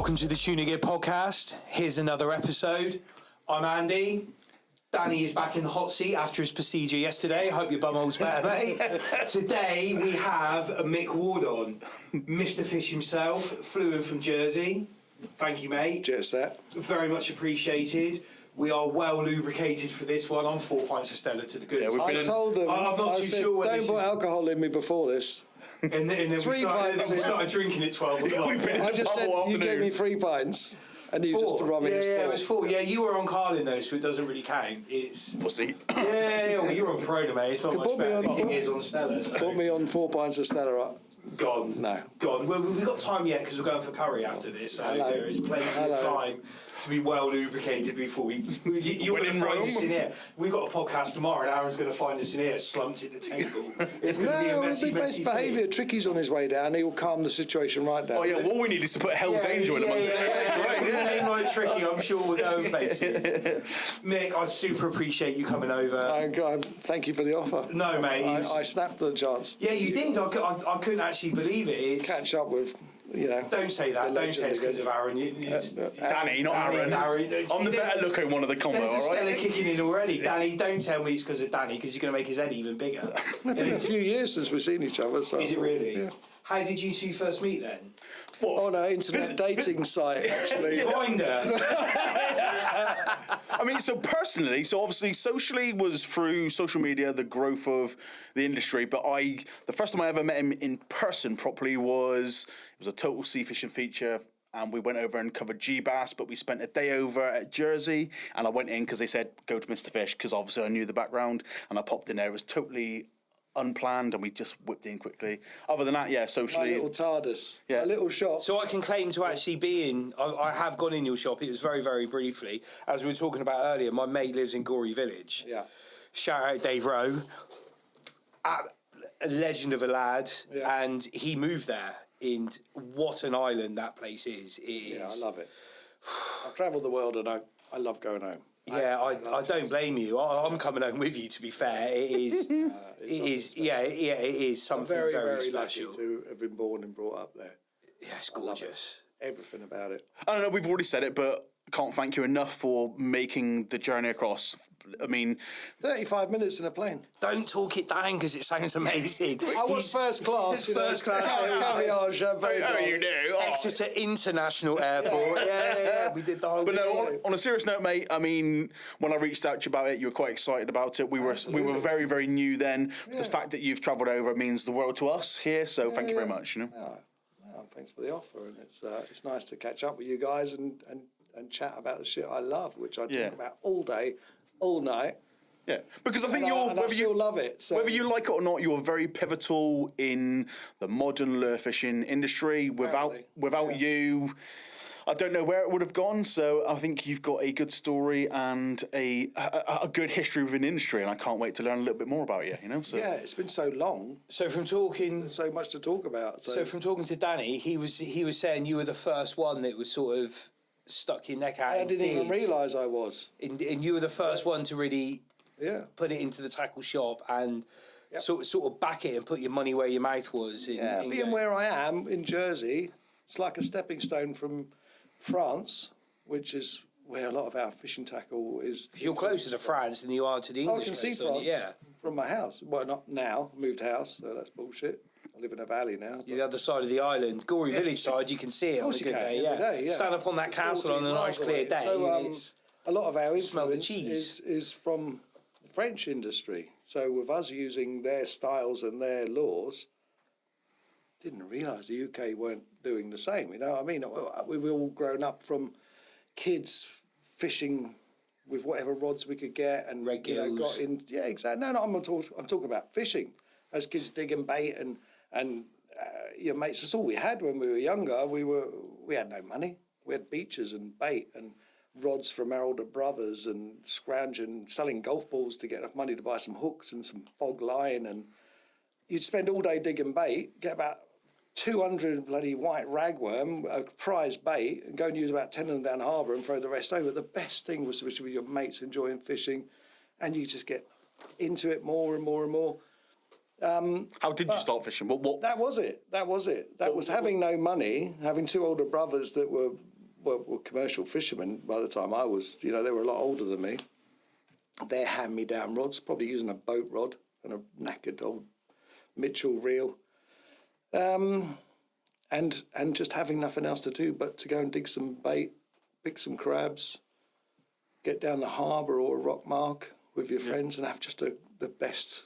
Welcome to the Tuna Gear podcast. Here's another episode. I'm Andy. Danny is back in the hot seat after his procedure yesterday. I hope your bumhole's better, mate. Today we have Mick Ward on. Mr. Fish himself, flew in from Jersey. Thank you, mate. Cheers, sir. Very much appreciated. We are well lubricated for this one. I'm 4 pints of Stella to the goods. I told them, I'm not too sure what don't put alcohol in me before this. And then we started drinking at 12 o'clock. I just said you gave me 3 pints, and you just run me as 4. Yeah, it was 4. Yeah, you were on Carlin though, so it doesn't really count. It's pussy. Yeah, well, you're on Corona, mate. It's not much better than King is on Stella. So. Put me on 4 pints of Stella up. Gone. No. Gone. Well, we've got time yet because we're going for curry after this, so there is plenty of time to be well lubricated before you're going to find us in here. We've got a podcast tomorrow, and Aaron's going to find us in here slumped at the table. It's going to be a messy, best behaviour. Tricky's on his way down. He'll calm the situation right down. Oh yeah, all we need is to put Hell's Angel in amongst it. Name like Tricky, I'm sure we're going places. Mick, I super appreciate you coming over. Thank you for the offer. No, mate. I snapped the chance. Yeah, you did. I couldn't actually believe it. Catch up with, Don't say that. Don't say it's because of Aaron. Danny, not Aaron. I'm the better looking one of the combo, all right? They're kicking in already. Danny, don't tell me it's because of Danny, because you're going to make his head even bigger. It's been a few years since we've seen each other. So, is it really? Yeah. How did you two first meet then? What? On an internet dating site, actually. Grindr. I mean, so obviously socially was through social media, the growth of the industry, but the first time I ever met him in person properly was a total sea fishing feature, and we went over and covered G-Bass, but we spent a day over at Jersey, and I went in because they said, go to Mr. Fish, because obviously I knew the background, and I popped in there. It was totally unplanned, and we just whipped in quickly. Other than that, yeah, socially. My little TARDIS. Yeah. My little shop. So I can claim to actually be in, I have gone in your shop. It was very, very briefly. As we were talking about earlier, my mate lives in Gorey Village. Yeah. Shout out Dave Rowe. A legend of a lad. Yeah. And he moved there. And what an island that place is. Yeah, I love it. I've travelled the world and I love going home. Yeah, I don't blame you. I'm coming home with you. To be fair, it is. It is something I'm very, very very special. lucky to have been born and brought up there. Yeah, it's gorgeous. Everything about it. I don't know. We've already said it, but can't thank you enough for making the journey across. I mean, 35 minutes in a plane. Don't talk it down because it sounds amazing. I was first class. First class. Caviar, champagne. oh, you do. Exeter International Airport. Yeah. We did the whole. But no, on a serious note, mate. I mean, when I reached out to you about it, you were quite excited about it. We were very, very new then. Yeah. The fact that you've travelled over means the world to us here. So thank you very much. Yeah, thanks for the offer, and it's nice to catch up with you guys and chat about the shit I love, which I talk about all day, all night. Yeah, because I think I still love it. So. Whether you like it or not, you're very pivotal in the modern lure fishing industry. Without you, I don't know where it would have gone. So I think you've got a good story and a good history within the industry, and I can't wait to learn a little bit more about you. So yeah, it's been so long. So from talking, there's so much to talk about. So from talking to Danny, he was saying you were the first one that was sort of stuck your neck out. I didn't even realise I was. And you were the first one to really put it into the tackle shop and sort of back it and put your money where your mouth was. Being where I am in Jersey, it's like a stepping stone from France, which is where a lot of our fishing tackle is. You're closer to France than you are to the English. I can see France from my house. Well, not now. Moved house, so that's bullshit. I live in a valley now. The other side of the island, Gorey Village side, you can see it on a good day. Stand up on that castle on a nice clear day. So, a lot of our influence cheese. is from the French industry. So with us using their styles and their laws, didn't realise the UK weren't doing the same. You know what I mean? We've all grown up from kids fishing with whatever rods we could get and red gills. got in. Yeah, exactly. No, I'm talking about fishing. as kids digging bait and your mates. That's all we had when we were younger. We had no money. We had beaches and bait and rods from our older brothers and scrounging, selling golf balls to get enough money to buy some hooks and some fog line. And you'd spend all day digging bait, get about 200 bloody white ragworm, a prize bait, and go and use about 10 of them down the harbour and throw the rest over. The best thing was with your mates enjoying fishing, and you just get into it more and more and more. How did you start fishing? What? That was it. That was having no money, having two older brothers that were commercial fishermen by the time I was, they were a lot older than me. Their hand-me-down rods, probably using a boat rod and a knackered old Mitchell reel. And just having nothing else to do but to go and dig some bait, pick some crabs, get down the harbour or a rock mark with your friends and have just the best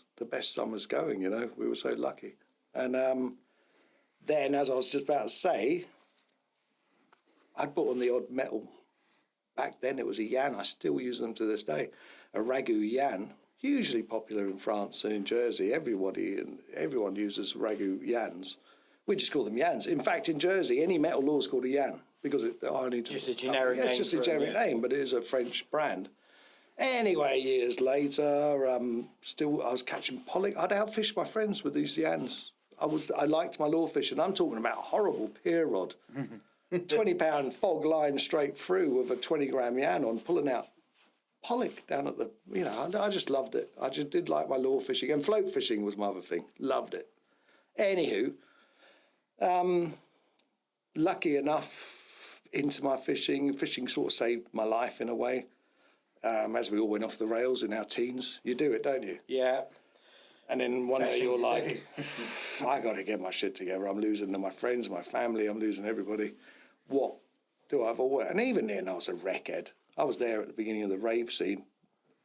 summers going, We were so lucky. And then, as I was just about to say, I'd bought on the odd metal. Back then it was a yan. I still use them to this day. A ragu yan, hugely popular in France and in Jersey. Everyone uses ragu yans. We just call them yans. In fact, in Jersey, any metal lure is called a yan because just a generic name. It's just a generic name, but it is a French brand. Anyway, years later, I was catching pollock. I'd outfish my friends with these yans. I liked my lure fishing. I'm talking about a horrible pier rod. 20-pound fog line straight through with a 20-gram yan on, pulling out pollock down at the, I just loved it. I just did like my lure fishing. And float fishing was my other thing. Loved it. Anywho, lucky enough into my fishing. Fishing sort of saved my life in a way. As we all went off the rails in our teens. You do it, don't you? Yeah. And then one day you're like, I got to get my shit together. I'm losing my friends, my family. I'm losing everybody. What do I have all? And even then, I was a wreckhead. I was there at the beginning of the rave scene.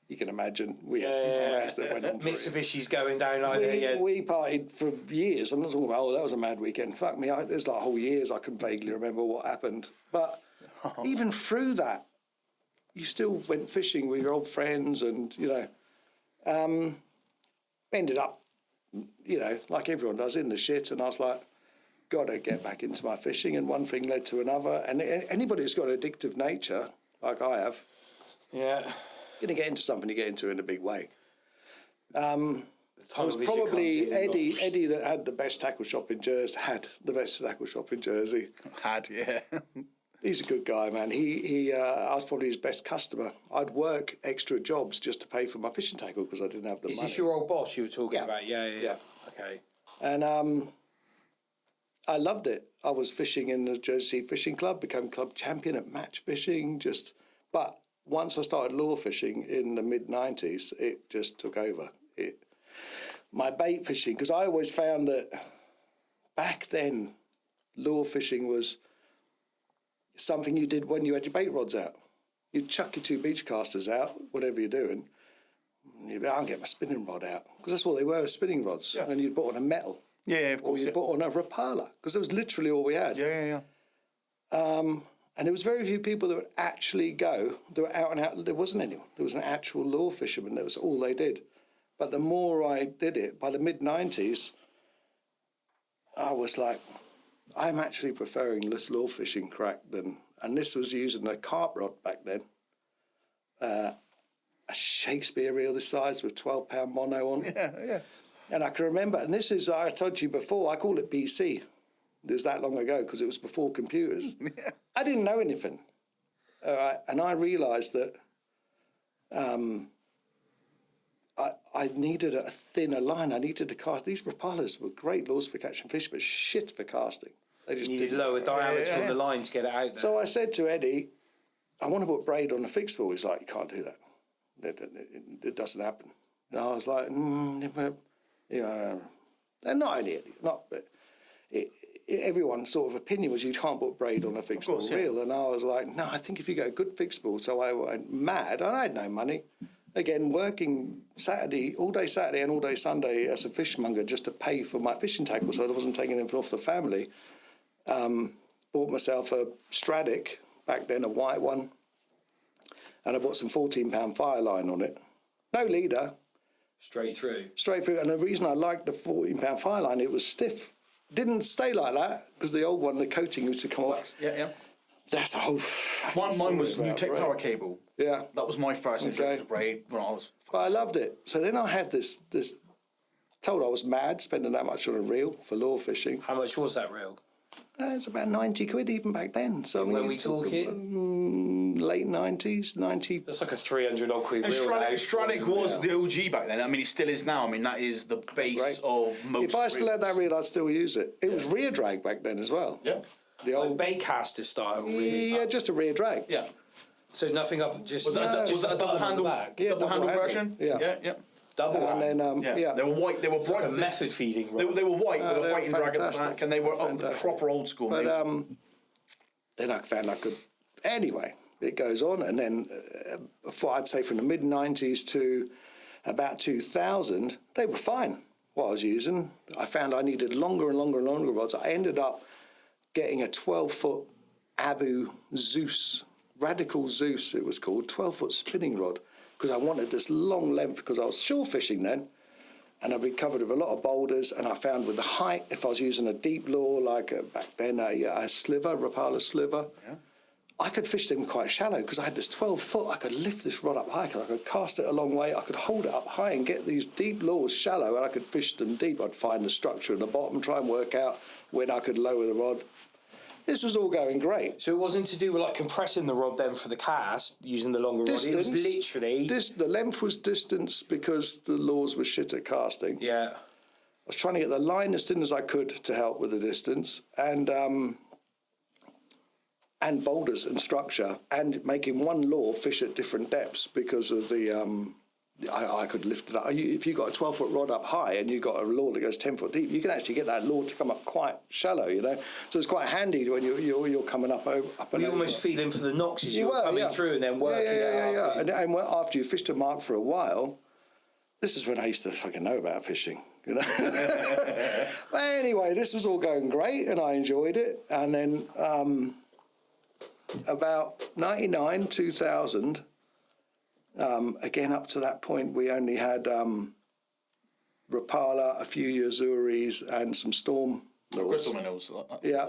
You can imagine we had parties that went on for Mitsubishi's going down like that. We partied for years. I'm not talking about, that was a mad weekend. Fuck me, there's like whole years I can vaguely remember what happened. But even through that, you still went fishing with your old friends and, ended up, like everyone does, in the shit. And I was like, got to get back into my fishing. And one thing led to another. And anybody who's got an addictive nature, like I have, going to get into something you get into in a big way. It was probably Eddie that had the best tackle shop in Jersey, He's a good guy, man. I was probably his best customer. I'd work extra jobs just to pay for my fishing tackle because I didn't have the money. Is this your old boss you were talking about? Yeah. Okay. And I loved it. I was fishing in the Jersey Fishing Club, became club champion at match fishing. But once I started lure fishing in the mid-90s, it just took over. My bait fishing, because I always found that back then, lure fishing was something you did when you had your bait rods out. You'd chuck your two beach casters out, whatever you're doing. You'd be, I'll get my spinning rod out. Because that's what they were, spinning rods. Yeah. And you'd put on a metal. Yeah, of course. Or you'd put on a Rapala. Because that was literally all we had. Yeah. And there was very few people that would actually go. They were out and out. There wasn't anyone. There was an actual lure fisherman. That was all they did. But the more I did it, by the mid-90s, I was like, I'm actually preferring this lure fishing crack than... And this was using a carp rod back then. A Shakespeare reel this size with 12-pound mono on. Yeah. And I can remember, and this is, I told you before, I call it BC. It was that long ago because it was before computers. Yeah. I didn't know anything. And I realised that I needed a thinner line. I needed to cast. These Rapalas were great lures for catching fish, but shit for casting. They just needed lower diameter on the line to get it out there. So I said to Eddie, I want to put braid on a fixed ball. He's like, you can't do that. It doesn't happen. And I was like, and not only Eddie, everyone's sort of opinion was you can't put braid on a fixed ball reel. And I was like, no, I think if you get a good fixed ball. So I went mad, and I had no money. Again, working all day Saturday and all day Sunday as a fishmonger just to pay for my fishing tackle so I wasn't taking anything off the family. Bought myself a Stradic, back then a white one, and I bought some 14-pound fire line on it. No leader, Straight through. Straight through. And the reason I liked the 14-pound fire line, it was stiff. Didn't stay like that because the old one, the coating used to come off. Yeah. That's a whole. Mine was new tape power cable. Yeah. That was my first introduction to braid when I was. But I loved it. So then I had this. Told I was mad spending that much on a reel for lure fishing. How much was that reel? It's about 90 quid even back then. So When we talking? Late 90s, 90. That's like a 300 odd quid And reel. Stradic was the OG back then. I mean, it still is now. I mean, that is the base of most. If I still had that reel, I'd still use it. It was rear drag back then as well. Yeah. The Like old baitcaster style, really. Yeah, just a rear drag. Yeah. So nothing up, just Was that just a double handle? back. Yeah, double handle handle. version. Yeah. Yeah. Double And then Yeah. They were white. They were bright. like a method feeding rod. They were white with a they were fighting drag at the fantastic. back, and they were proper old school. But then I found I could. Anyway, it goes on, and then I'd say from the mid 90s to about 2000, they were fine. What I was using, I found I needed longer and longer and longer rods. I ended up getting a 12-foot Abu Zeus, Radical Zeus, it was called, 12-foot spinning rod, because I wanted this long length because I was shore fishing then. And I've been covered with a lot of boulders, and I found with the height, if I was using a deep lure, like back then a sliver, Rapala sliver, I could fish them quite shallow because I had this 12-foot. I could lift this rod up high, I could cast it a long way, I could hold it up high and get these deep lures shallow, and I could fish them deep. I'd find the structure in the bottom, try and work out when I could lower the rod. This was all going great. So it wasn't to do with like compressing the rod then for the cast using the longer rod. It was literally the length was distance because the lures were shit at casting. yeah. I was trying to get the line as thin as I could to help with the distance, and boulders and structure, and making one lure fish at different depths because of the. I could lift it up. If you got a 12-foot rod up high and you got a lure that goes 10 foot deep, you can actually get that lure to come up quite shallow, you know. So it's quite handy when you're coming up and You're over. almost feeling for the knocks as you're coming through and then working it up. And after you fished a mark for a while, this is when I used to fucking know about fishing, you know. But anyway, this was all going great and I enjoyed it. And then about 99, 2000, again, up to that point, we only had Rapala, a few Yazuris, and some Storm lures. Crystal minnows. Yeah.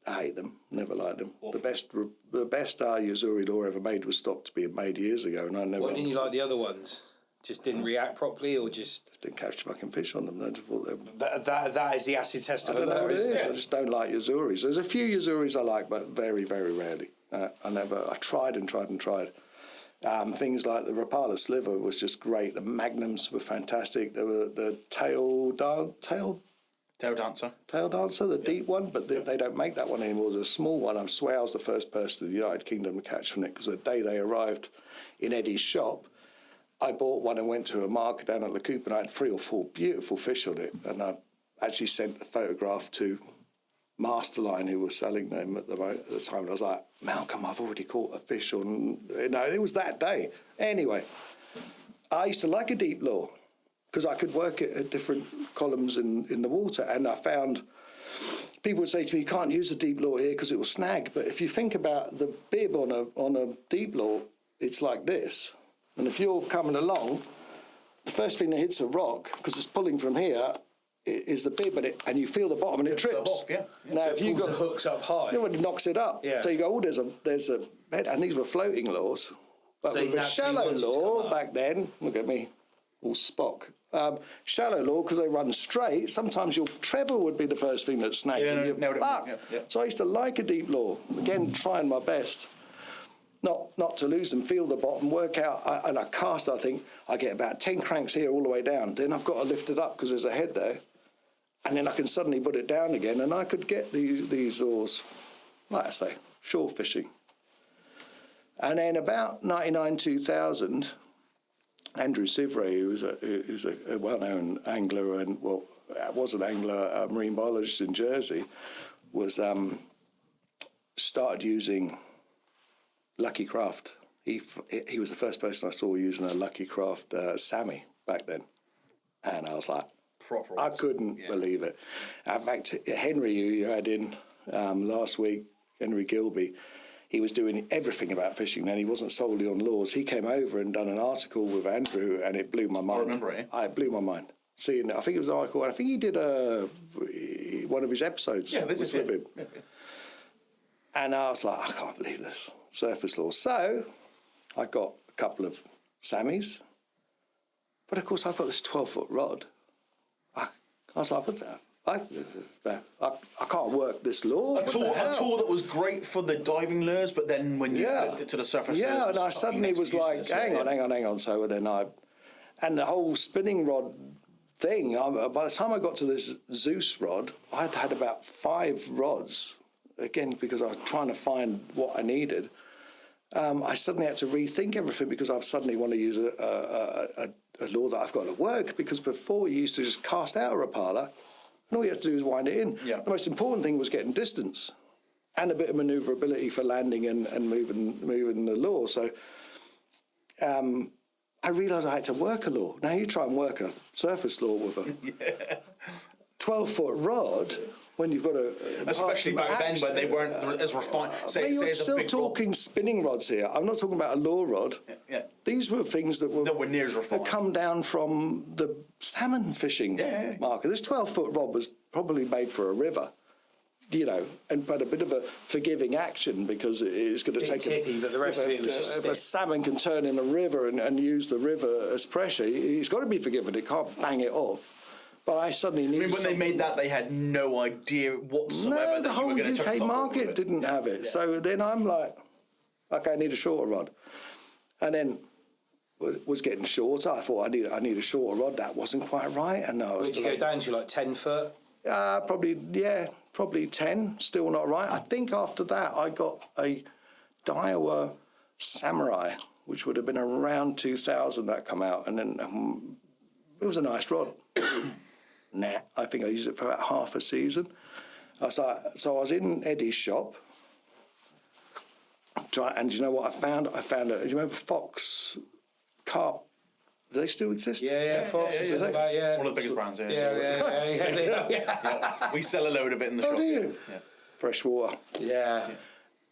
I hate them. Never liked them. The best Yazuri lure ever made was stopped being made years ago, and I never. Why didn't you like the other ones? Just didn't react properly, or just didn't catch fucking fish on them. I just thought they were... that is the acid test of I don't know what it is. it? I just don't like Yazuris. There's a few Yazuris I like, but very, very rarely. I tried and tried and tried. Things like the Rapala sliver was just great. The magnums were fantastic. There were the tail dancer, the deep one, but they don't make that one anymore. There's a small one. I swear I was the first person in the United Kingdom to catch from it because the day they arrived in Eddie's shop, I bought one and went to a market down at La Coupe and I had 3 or 4 beautiful fish on it. And I actually sent a photograph to Masterline, who was selling them at the time. And I was like, Malcolm, I've already caught a fish on... it was that day. Anyway, I used to like a deep lure because I could work it at different columns in the water. And I found... People would say to me, you can't use a deep lure here because it will snag. But if you think about the bib on a deep lure, it's like this. And if you're coming along, the first thing that hits a rock, because it's pulling from here, is the bib, and you feel the bottom and it trips. Off, yeah. Now, So if you pulls got the hooks up high. yeah, well, it knocks it up. Yeah. So you go, oh, there's a bed, and these were floating lures. But So with you a naturally shallow wanted to come lure up. back then, look at me, all Spock. Shallow lure, because they run straight, sometimes your treble would be the first thing that snags Yeah, and you're no, fucked. yeah. So I used to like a deep lure. Again, trying my best. Not to lose them, feel the bottom, work out, and I cast, I think, I get about 10 cranks here all the way down. Then I've got to lift it up because there's a head there. And then I can suddenly put it down again, and I could get these lures, like I say, shore fishing. And then about 99, 2000, Andrew Sivray, who's a well-known angler and, was an angler, a marine biologist in Jersey, was started using Lucky Craft. He was the first person I saw using a Lucky Craft Sammy back then. And I was like, I couldn't believe it. In fact, Henry, who you had in last week, Henry Gilby, he was doing everything about fishing then. He wasn't solely on lures. He came over and done an article with Andrew, and it blew my mind. I remember it. It blew my mind. Seeing, I think it was an article, and I think he did one of his episodes with him. Yeah. And I was like, I can't believe this. Surface lures. So I got a couple of Sammys, but of course I've got this 12-foot rod. I was like, what the? I can't work this lure. A tool that was great for the diving lures, but then when you flipped it to the surface, and I suddenly was like, hang on. So then and the whole spinning rod thing. By the time I got to this Zeus rod, I'd had about 5 rods. Again, because I was trying to find what I needed. I suddenly had to rethink everything because I suddenly want to use a lure that I've got to work. Because before you used to just cast out a Rapala, and all you have to do is wind it in. Yeah. The most important thing was getting distance and a bit of manoeuvrability for landing and moving the lure. So I realised I had to work a lure. Now you try and work a surface lure with a 12-foot rod when you've got especially back then when they weren't as refined. You're still talking spinning rods here. I'm not talking about a lure rod. Yeah. These were things that were near as refined. That come down from the salmon fishing market. This 12-foot rod was probably made for a river, but a bit of a forgiving action because it's going to take tippy, but the rest of it was just if a salmon can turn in a river and use the river as pressure, it's got to be forgiven. It can't bang it off. But I suddenly knew. When they made that, they had no idea whatsoever. No, the whole UK market didn't have it. Yeah. So then I'm like, okay, I need a shorter rod, and then was getting shorter. I thought I need a shorter rod. That wasn't quite right, and I was. Did you go down to like 10 foot? Probably 10. Still not right. I think after that I got a Daiwa Samurai, which would have been around 2000 that come out, and then it was a nice rod. I think I used it for about half a season. So I was in Eddie's shop, and you know what I found? I found do you remember Fox carp? Do they still exist? Yeah, Fox. One of the biggest brands. Yeah. We sell a load of it in the shop. Oh, do you? Yeah. Freshwater. Yeah.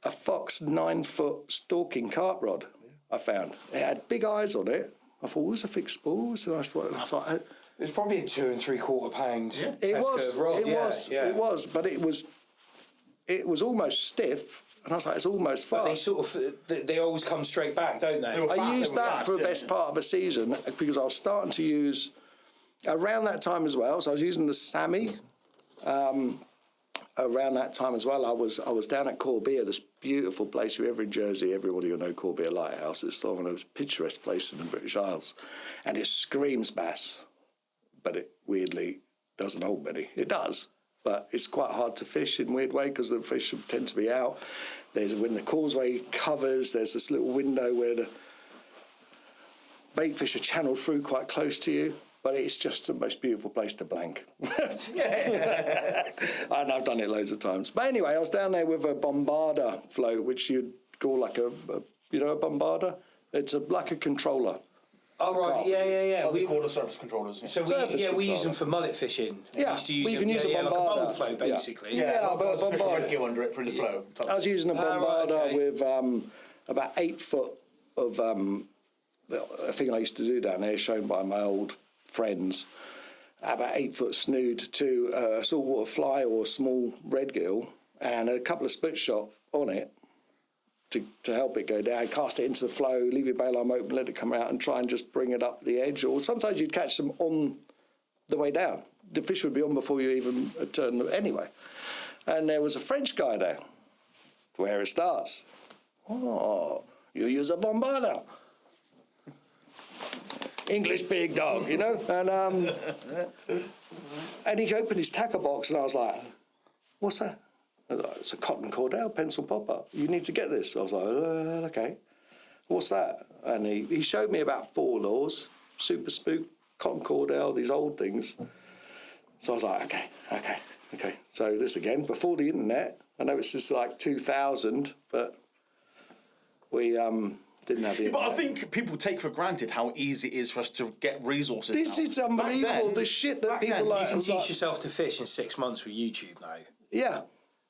A Fox 9-foot stalking carp rod. I found it had big eyes on it. I thought, was a fixed spool? It was a nice rod. And I thought. It's probably a 2 3/4 pound test curve rod. It was, but it was almost stiff, and I was like, it's almost fast. But they always come straight back, don't they? I used that for the best part of a season because I was starting to use around that time as well. So I was using the Sammy. Around that time as well, I was down at Corbier, this beautiful place. If you're ever in Jersey, everybody will know Corbier Lighthouse. It's one of the most picturesque places in the British Isles, and it screams bass. But it weirdly doesn't hold many. It does, but it's quite hard to fish in a weird way because the fish tend to be out. When the causeway covers, there's this little window where the bait fish are channeled through quite close to you. But it's just the most beautiful place to blank. And I've done it loads of times. But anyway, I was down there with a bombarder float, which you'd call like a bombarder? It's like a controller. Oh, right, yeah. We call the surface controllers. So we use them for mullet fishing. Yeah, we used to use can use a like a bombarder. bubble flow, basically. Yeah, but fish a red gill under it for the flow. I was using a bombarder with about 8 foot of a thing I used to do down there, shown by my old friends. About 8 foot snood to a saltwater fly or a small red gill, and a couple of split shot on it. To help it go down, cast it into the flow, leave your bail arm open, let it come out, and try and just bring it up the edge. Or sometimes you'd catch them on the way down. The fish would be on before you even turned them anyway. And there was a French guy there, where it starts. Oh, you use a bombarder. English big dog, And he opened his tackle box, and I was like, what's that? It's a cotton cordell pencil popper. You need to get this. I was like, okay. What's that? And he showed me about 4 lures, super spook, cotton cordell, these old things. So I was like, okay. So this again, before the internet. I know it's just like 2000, but we didn't have the internet. But I think people take for granted how easy it is for us to get resources. This is unbelievable. The shit that people like. You can teach yourself to fish in 6 months with YouTube now. Yeah.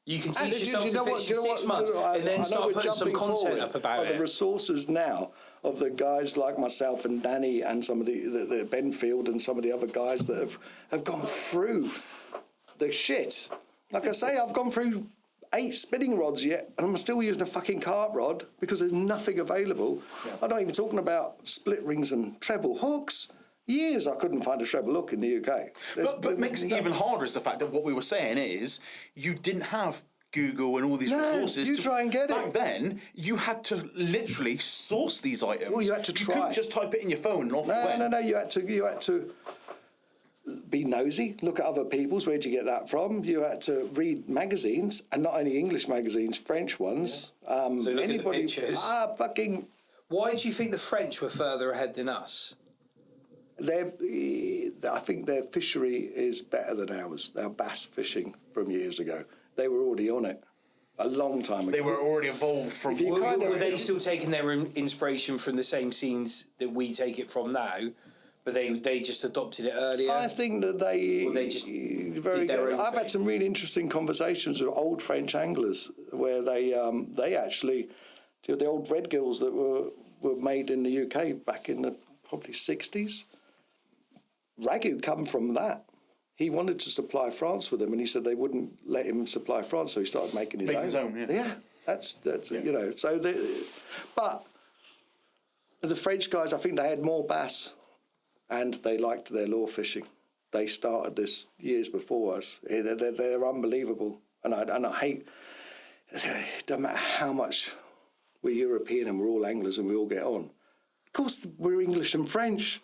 You can teach yourself to fish in 6 months and then start putting some content up about it. The resources now of the guys like myself and Danny and some of the Benfield and some of the other guys that have gone through the shit. Like I say, I've gone through 8 spinning rods yet, and I'm still using a fucking carp rod because there's nothing available. Yeah. I'm not even talking about split rings and treble hooks. Years I couldn't find a treble hook in the UK. But makes it even harder is the fact that what we were saying is you didn't have Google and all these resources. You try and get it. Back then, you had to literally source these items. Well, you had to try. You couldn't just type it in your phone and off it went. No. You had to be nosy, look at other people's. Where'd you get that from? You had to read magazines, and not only English magazines, French ones. Yeah. So look at the pictures. Fucking. Why do you think the French were further ahead than us? I think their fishery is better than ours. Their bass fishing from years ago. They were already on it a long time ago. They were already evolved from... Were they still taking their inspiration from the same scenes that we take it from now, but they just adopted it earlier? I think that they just very good. I've had some really interesting conversations with old French anglers where they actually... The old red gills that were made in the UK back in the probably 60s, Ragu come from that. He wanted to supply France with them, and he said they wouldn't let him supply France, so he started making his own. Yeah, that's you know. So, but the French guys, I think they had more bass, and they liked their lure fishing. They started this years before us. They're unbelievable, and I hate. It doesn't matter how much we're European and we're all anglers and we all get on. Of course, we're English and French.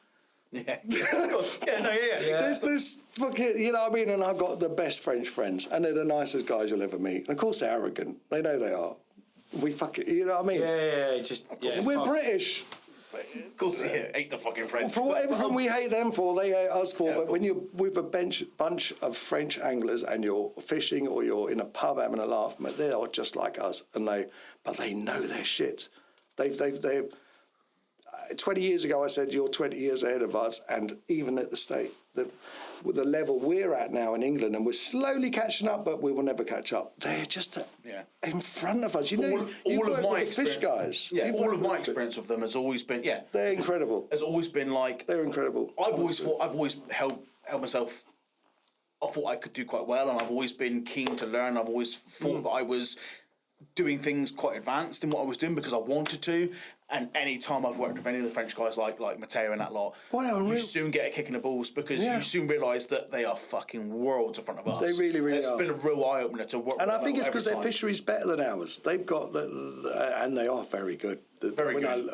Yeah. There's this fucking, you know what I mean? And I've got the best French friends, and they're the nicest guys you'll ever meet. And of course, they're arrogant. They know they are. We fucking, you know what I mean? We're British. Of course, hate the fucking French. For everything we hate them for, they hate us for. But when you're with a bunch of French anglers and you're fishing or you're in a pub having a laugh, they are just like us, but they know their shit. They've 20 years ago, I said, you're 20 years ahead of us, and even at with the level we're at now in England, and we're slowly catching up, but we will never catch up. They're just in front of us. You all of my fish guys. Yeah, all of my experience of them has always been, they're incredible. Has always been like... They're incredible. I've always held myself... I thought I could do quite well, and I've always been keen to learn. I've always thought that I was doing things quite advanced in what I was doing because I wanted to. And any time I've worked with any of the French guys like Matteo and that lot, you soon get a kick in the balls because you soon realise that they are fucking worlds in front of us. They really, really are. It's been a real eye-opener to work with. And I think it's because their fishery's better than ours. They've got and they are very good. Very good.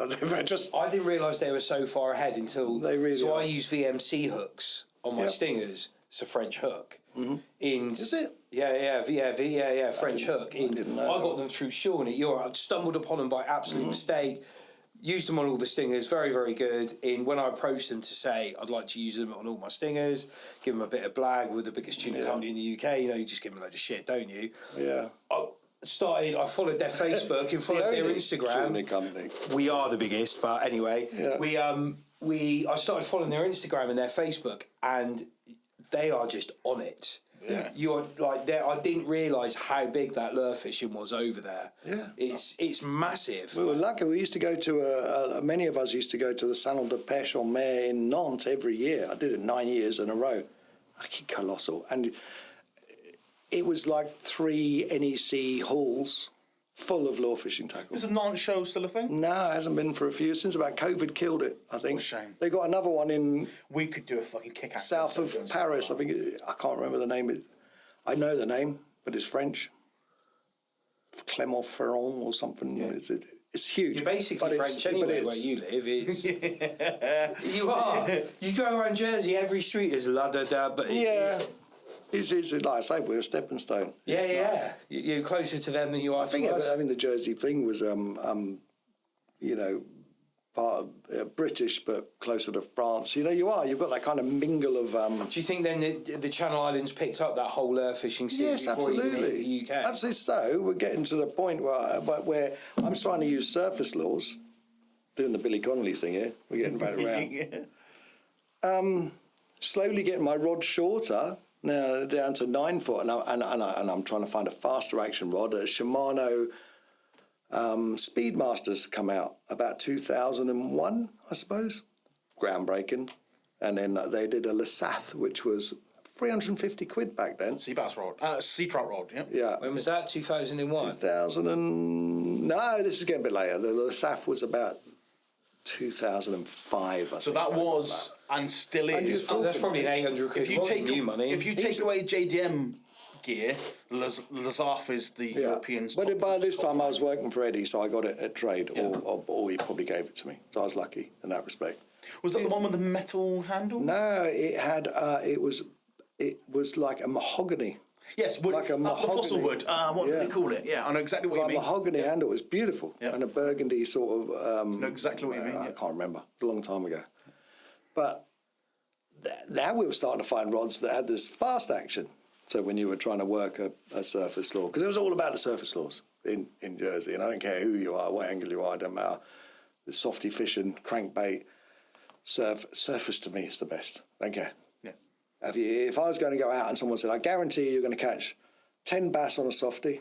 I didn't realise they were so far ahead until... They really are. I use VMC hooks on my stingers. It's a French hook. Mm-hmm. Is it? Yeah, French hook. I got them through Sean at Europe. I stumbled upon them by absolute mistake. Used them on all the stingers, very, very good. When I approached them to say, I'd like to use them on all my stingers, give them a bit of blag with the biggest tuna company in the UK, you just give them a load of shit, don't you? Yeah. I followed their Facebook and followed their Instagram. Tuna company. We are the biggest, but anyway, I started following their Instagram and their Facebook, and they are just on it. Yeah. You're like there. I didn't realise how big that lure fishing was over there. Yeah, it's massive. We were lucky. We used to go to many of us used to go to the Salon de Pêche en Mer in Nantes every year. I did it 9 years in a row. Fucking colossal, and it was like 3 NEC halls full of lure fishing tackles. Is the Nantes show still a thing? No, it hasn't been for a few since about COVID killed it. I think. What a shame. They got another one in. We could do a fucking kick-ass south of Paris. I think I can't remember the name. I know the name, but it's French. Clermont-Ferrand or something. Yeah. It's huge. You're basically French anyway where you live. You are. You go around Jersey, every street is la da da. But It's like I say, we're a stepping stone. Nice. You're closer to them than you are to us. I mean, the Jersey thing was, part of British, but closer to France. You've got that kind of mingle of... Do you think then the Channel Islands picked up that whole lure fishing scene before even hit the UK? Absolutely so. We're getting to the point where I'm trying to use surface lures, doing the Billy Connolly thing here. We're getting back around. Slowly getting my rod shorter. now down to 9 foot, and I'm trying to find a faster action rod. A Shimano Speedmaster's come out about 2001, I suppose. Groundbreaking. And then they did a Lesath, which was 350 quid back then. Sea bass rod, sea trout rod. Yeah. Yeah. When was that? 2001. No, this is getting a bit later. The Lesath was about 2005. I So think. that was and still And is. you That's probably an 800 quid If you rod take new money. if you take away JDM gear, Lazarf is the European. But by this time I was working for Eddie, so I got it at trade, or he probably gave it to me. So I was lucky in that respect. Was that the one with the metal handle? No, it had. It was like a mahogany. Yes, wood, Like a the fossil mahogany. wood. What do they call it? Yeah, I know exactly what Like you mean. mahogany handle. It was beautiful, Yeah. and a burgundy sort of. Know exactly what you mean. I Yeah. can't remember. It's a long time ago. But now we were starting to find rods that had this fast action. So when you were trying to work a surface law, because it was all about the surface laws in Jersey, and I don't care who you are, what angle you are, it doesn't matter. The softy fishing, crankbait, surface to me is the best. Don't care. Yeah. If I was going to go out and someone said, I guarantee you're going to catch 10 bass on a softy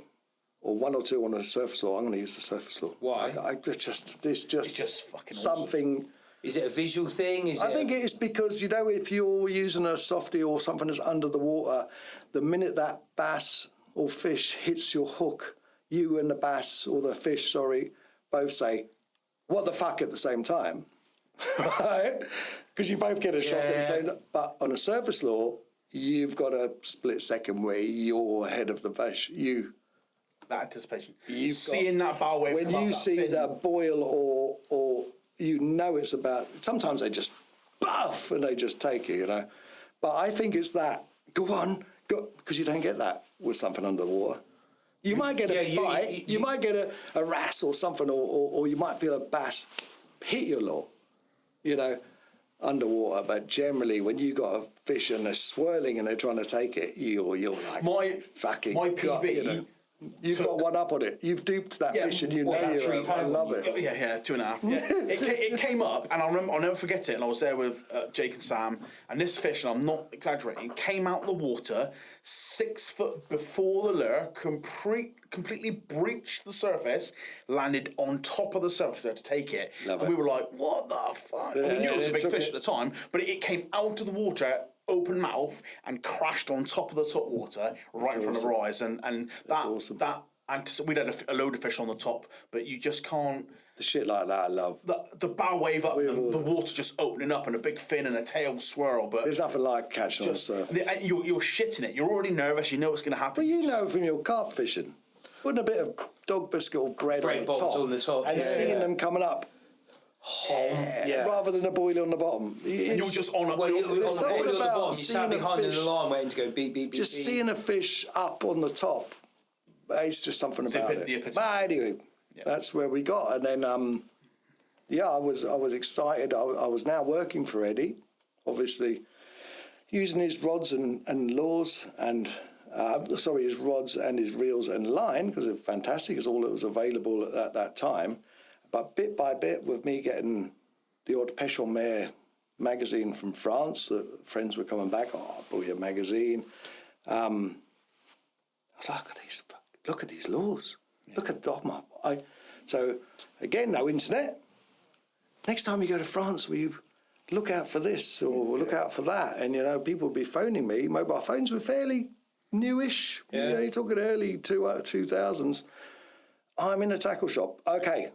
or 1 or 2 on a surface law, I'm going to use the surface law. Why? It's just fucking something. Awesome. Is it a visual thing? I think it is because, if you're using a softy or something that's under the water, the minute that bass or fish hits your hook, you and the bass or the fish, both say, what the fuck at the same time, right? Because you both get a shock at the same time. But on a surface law, you've got a split second where you're ahead of the fish. That anticipation. You've Seeing that bow wave. when come up you that see fin. that boil or it's about, sometimes they just buff and they just take you, But I think it's that, go on, because you don't get that with something underwater. You might get a bite, you might get a wrasse or something, or you might feel a bass hit your lure, underwater. But generally, when you got a fish and they're swirling and they're trying to take it, you're like, my God, PB. You've got one up on it. You've duped that fish, and I love it. Yeah, 2.5. Yeah, it came up, and I'll never forget it. And I was there with Jake and Sam, and this fish, and I'm not exaggerating, came out of the water 6 foot before the lure, completely breached the surface, landed on top of the surface there to take it, we were like, "What the fuck?" And we knew it was a big fish at the time, but it came out of the water, open mouth, and crashed on top of the top water right in front of our eyes, and that awesome. we'd had a load of fish on the top, but you just can't. The shit like that, I love. The bow wave up, and the water just opening up, and a big fin and a tail swirl. But There's nothing like catching on the surface. you're shitting it. You're already nervous. You know what's going to happen. But you know from your carp fishing, putting a bit of dog biscuit or bread on the bombs top, on the top, and seeing them coming up, rather than a boil on the bottom. And you're just on a Well, on the something bottom, about you sat seeing a behind in the fish- line waiting to go beep, beep, beep, Just beep. seeing a fish up on the top, it's just something about the it. epitome. But anyway, that's where we got. And then, I was excited. I was now working for Eddie, obviously, using his rods and lures and, his rods and his reels and line, because it's fantastic. It's all that was available at that time. But bit by bit, with me getting the odd Pêche en Mer magazine from France, friends were coming back, I bought you a magazine. I was like, look at these laws. Look at them. So, again, no internet. Next time you go to France, will you look out for this or look out for that? And, people would be phoning me. Mobile phones were fairly newish. Yeah. You're talking early 2000s. I'm in a tackle shop. Okay.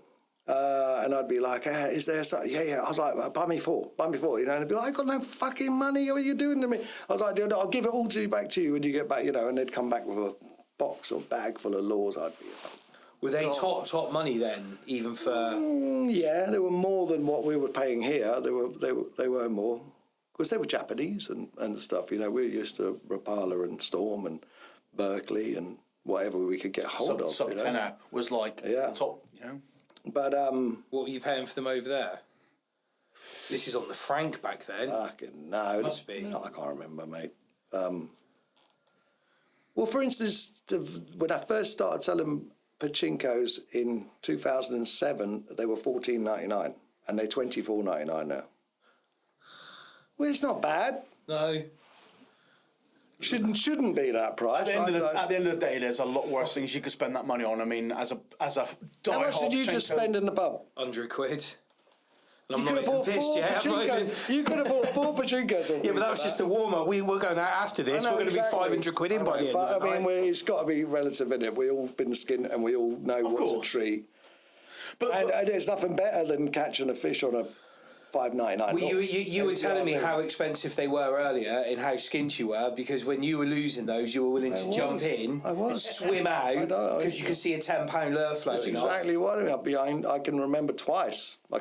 And I'd be like, is there something? Yeah. I was like, buy me four. And they'd be like, I got no fucking money. What are you doing to me? I was like, dude, I'll give it all back to you when you get back, and they'd come back with a box or bag full of lures. Were they top money then, even for? Yeah, they were more than what we were paying here. They were more, because they were Japanese and stuff. We're used to Rapala and Storm and Berkeley and whatever we could get hold of. Sub tenner was like top. But what were you paying for them over there? This is on the franc back then. No, Must be. No, I can't remember, mate. Well, for instance, when I first started selling pachinkos in 2007, they were $14.99, and they're $24.99 now. Well, it's not bad. No. Shouldn't be that price. At the end of the day, there's a lot worse things you could spend that money on. I mean, as a how much did you just spend in the pub? £100. And You I'm could not have even bought pissed four yet. Pachinkos. You could have bought 4 Pachinkos. Yeah, but that was just a warm up. We're going out after this. We're going to be 500 quid in by the end of the night. It's got to be relative, isn't it? We've all been skinned and we all know what's a treat. But there's nothing better than catching a fish on a $5.99. Well, you were telling me how expensive they were earlier and how skint you were, because when you were losing those, you were willing to jump in and swim out because you could see a £10 lure floating off. That's exactly what I can remember twice. I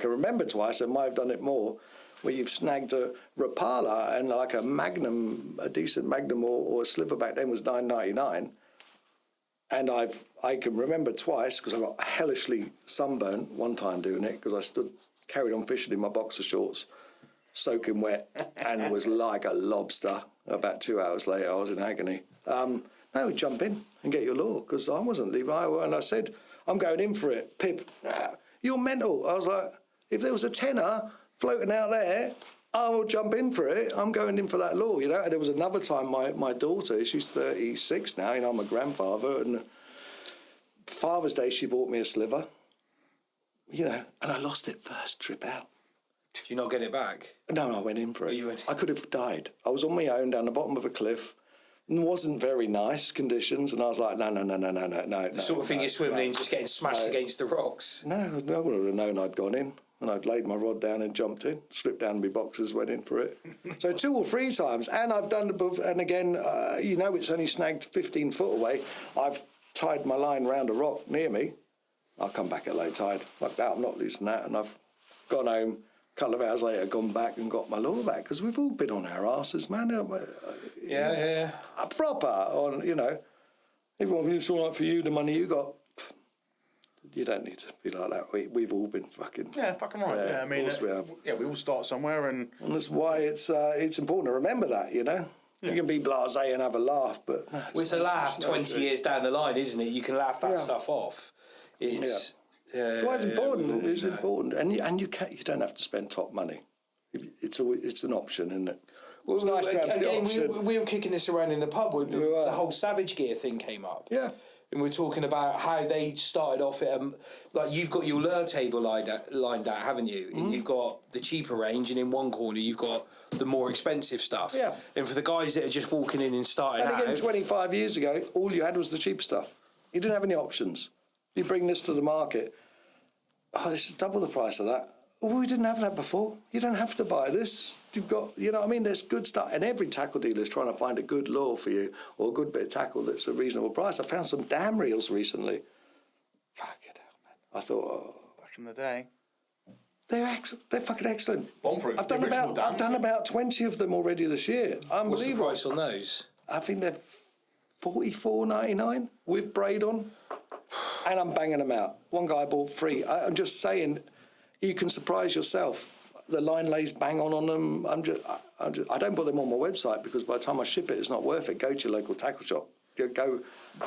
might have done it more, where you've snagged a Rapala and like a Magnum, a decent Magnum or a sliver back then was $9.99. And I can remember twice, because I got hellishly sunburnt one time doing it, because I carried on fishing in my boxer shorts, soaking wet, and was like a lobster. About 2 hours later, I was in agony. No, jump in and get your lure, because I wasn't leaving. And I said, I'm going in for it. Pip, you're mental. I was like, if there was a tenner floating out there, I will jump in for it. I'm going in for that lure, you know. And there was another time, my daughter, she's 36 now, you know, I'm a grandfather, and Father's Day, she bought me a sliver, you know, and I lost it first trip out. Did you not get it back? No, I went in for it. I could have died. I was on my own down the bottom of a cliff. Wasn't very nice conditions, and I was like, no. The sort of thing you're swimming in, just getting smashed against the rocks. No, I would have known I'd gone in. And I'd laid my rod down and jumped in, stripped down my boxers, went in for it. So 2 or 3 times. And I've done above, and again, you know, it's only snagged 15 foot away. I've tied my line round a rock near me. I'll come back at low tide. Like that, I'm not losing that. And I've gone home, a couple of hours later, gone back and got my lure back, because we've all been on our asses, man. Yeah. Proper on, you know. Everyone, it's all right for you, the money you got. You don't need to be like that. We've all been fucking... Yeah, fucking right. Yeah, I mean, of course we have. Yeah, we all start somewhere, and that's why it's important to remember that, you know. Yeah. You can be blasé and have a laugh, but... No, it's a laugh 20 years down the line, isn't it? You can laugh that stuff off. It's... Yeah. Well, it's important. It's important. And you don't have to spend top money. It's an option, isn't it? Well, it's nice to have the option. We were kicking this around in the pub when the whole Savage Gear thing came up. Yeah. And we're talking about how they started off at, like, you've got your lure table lined out, haven't you? Mm-hmm. And you've got the cheaper range, and in one corner you've got the more expensive stuff. Yeah. And for the guys that are just walking in and starting out... And again, 25 years ago, all you had was the cheap stuff. You didn't have any options. You bring this to the market, this is double the price of that. Oh, we didn't have that before. You don't have to buy this. You've got, you know what I mean? There's good stuff. And every tackle dealer is trying to find a good lure for you, or a good bit of tackle that's a reasonable price. I found some damn reels recently. Fucking hell, man. I thought, back in the day. They're fucking excellent. Bomb-proof. I've done about 20 of them already this year. Unbelievable. What's the price on those? I think they're $44.99 with braid on. And I'm banging them out. One guy bought 3. I'm just saying... You can surprise yourself. The line lays bang on them. I don't put them on my website, because by the time I ship it, it's not worth it. Go to your local tackle shop. Go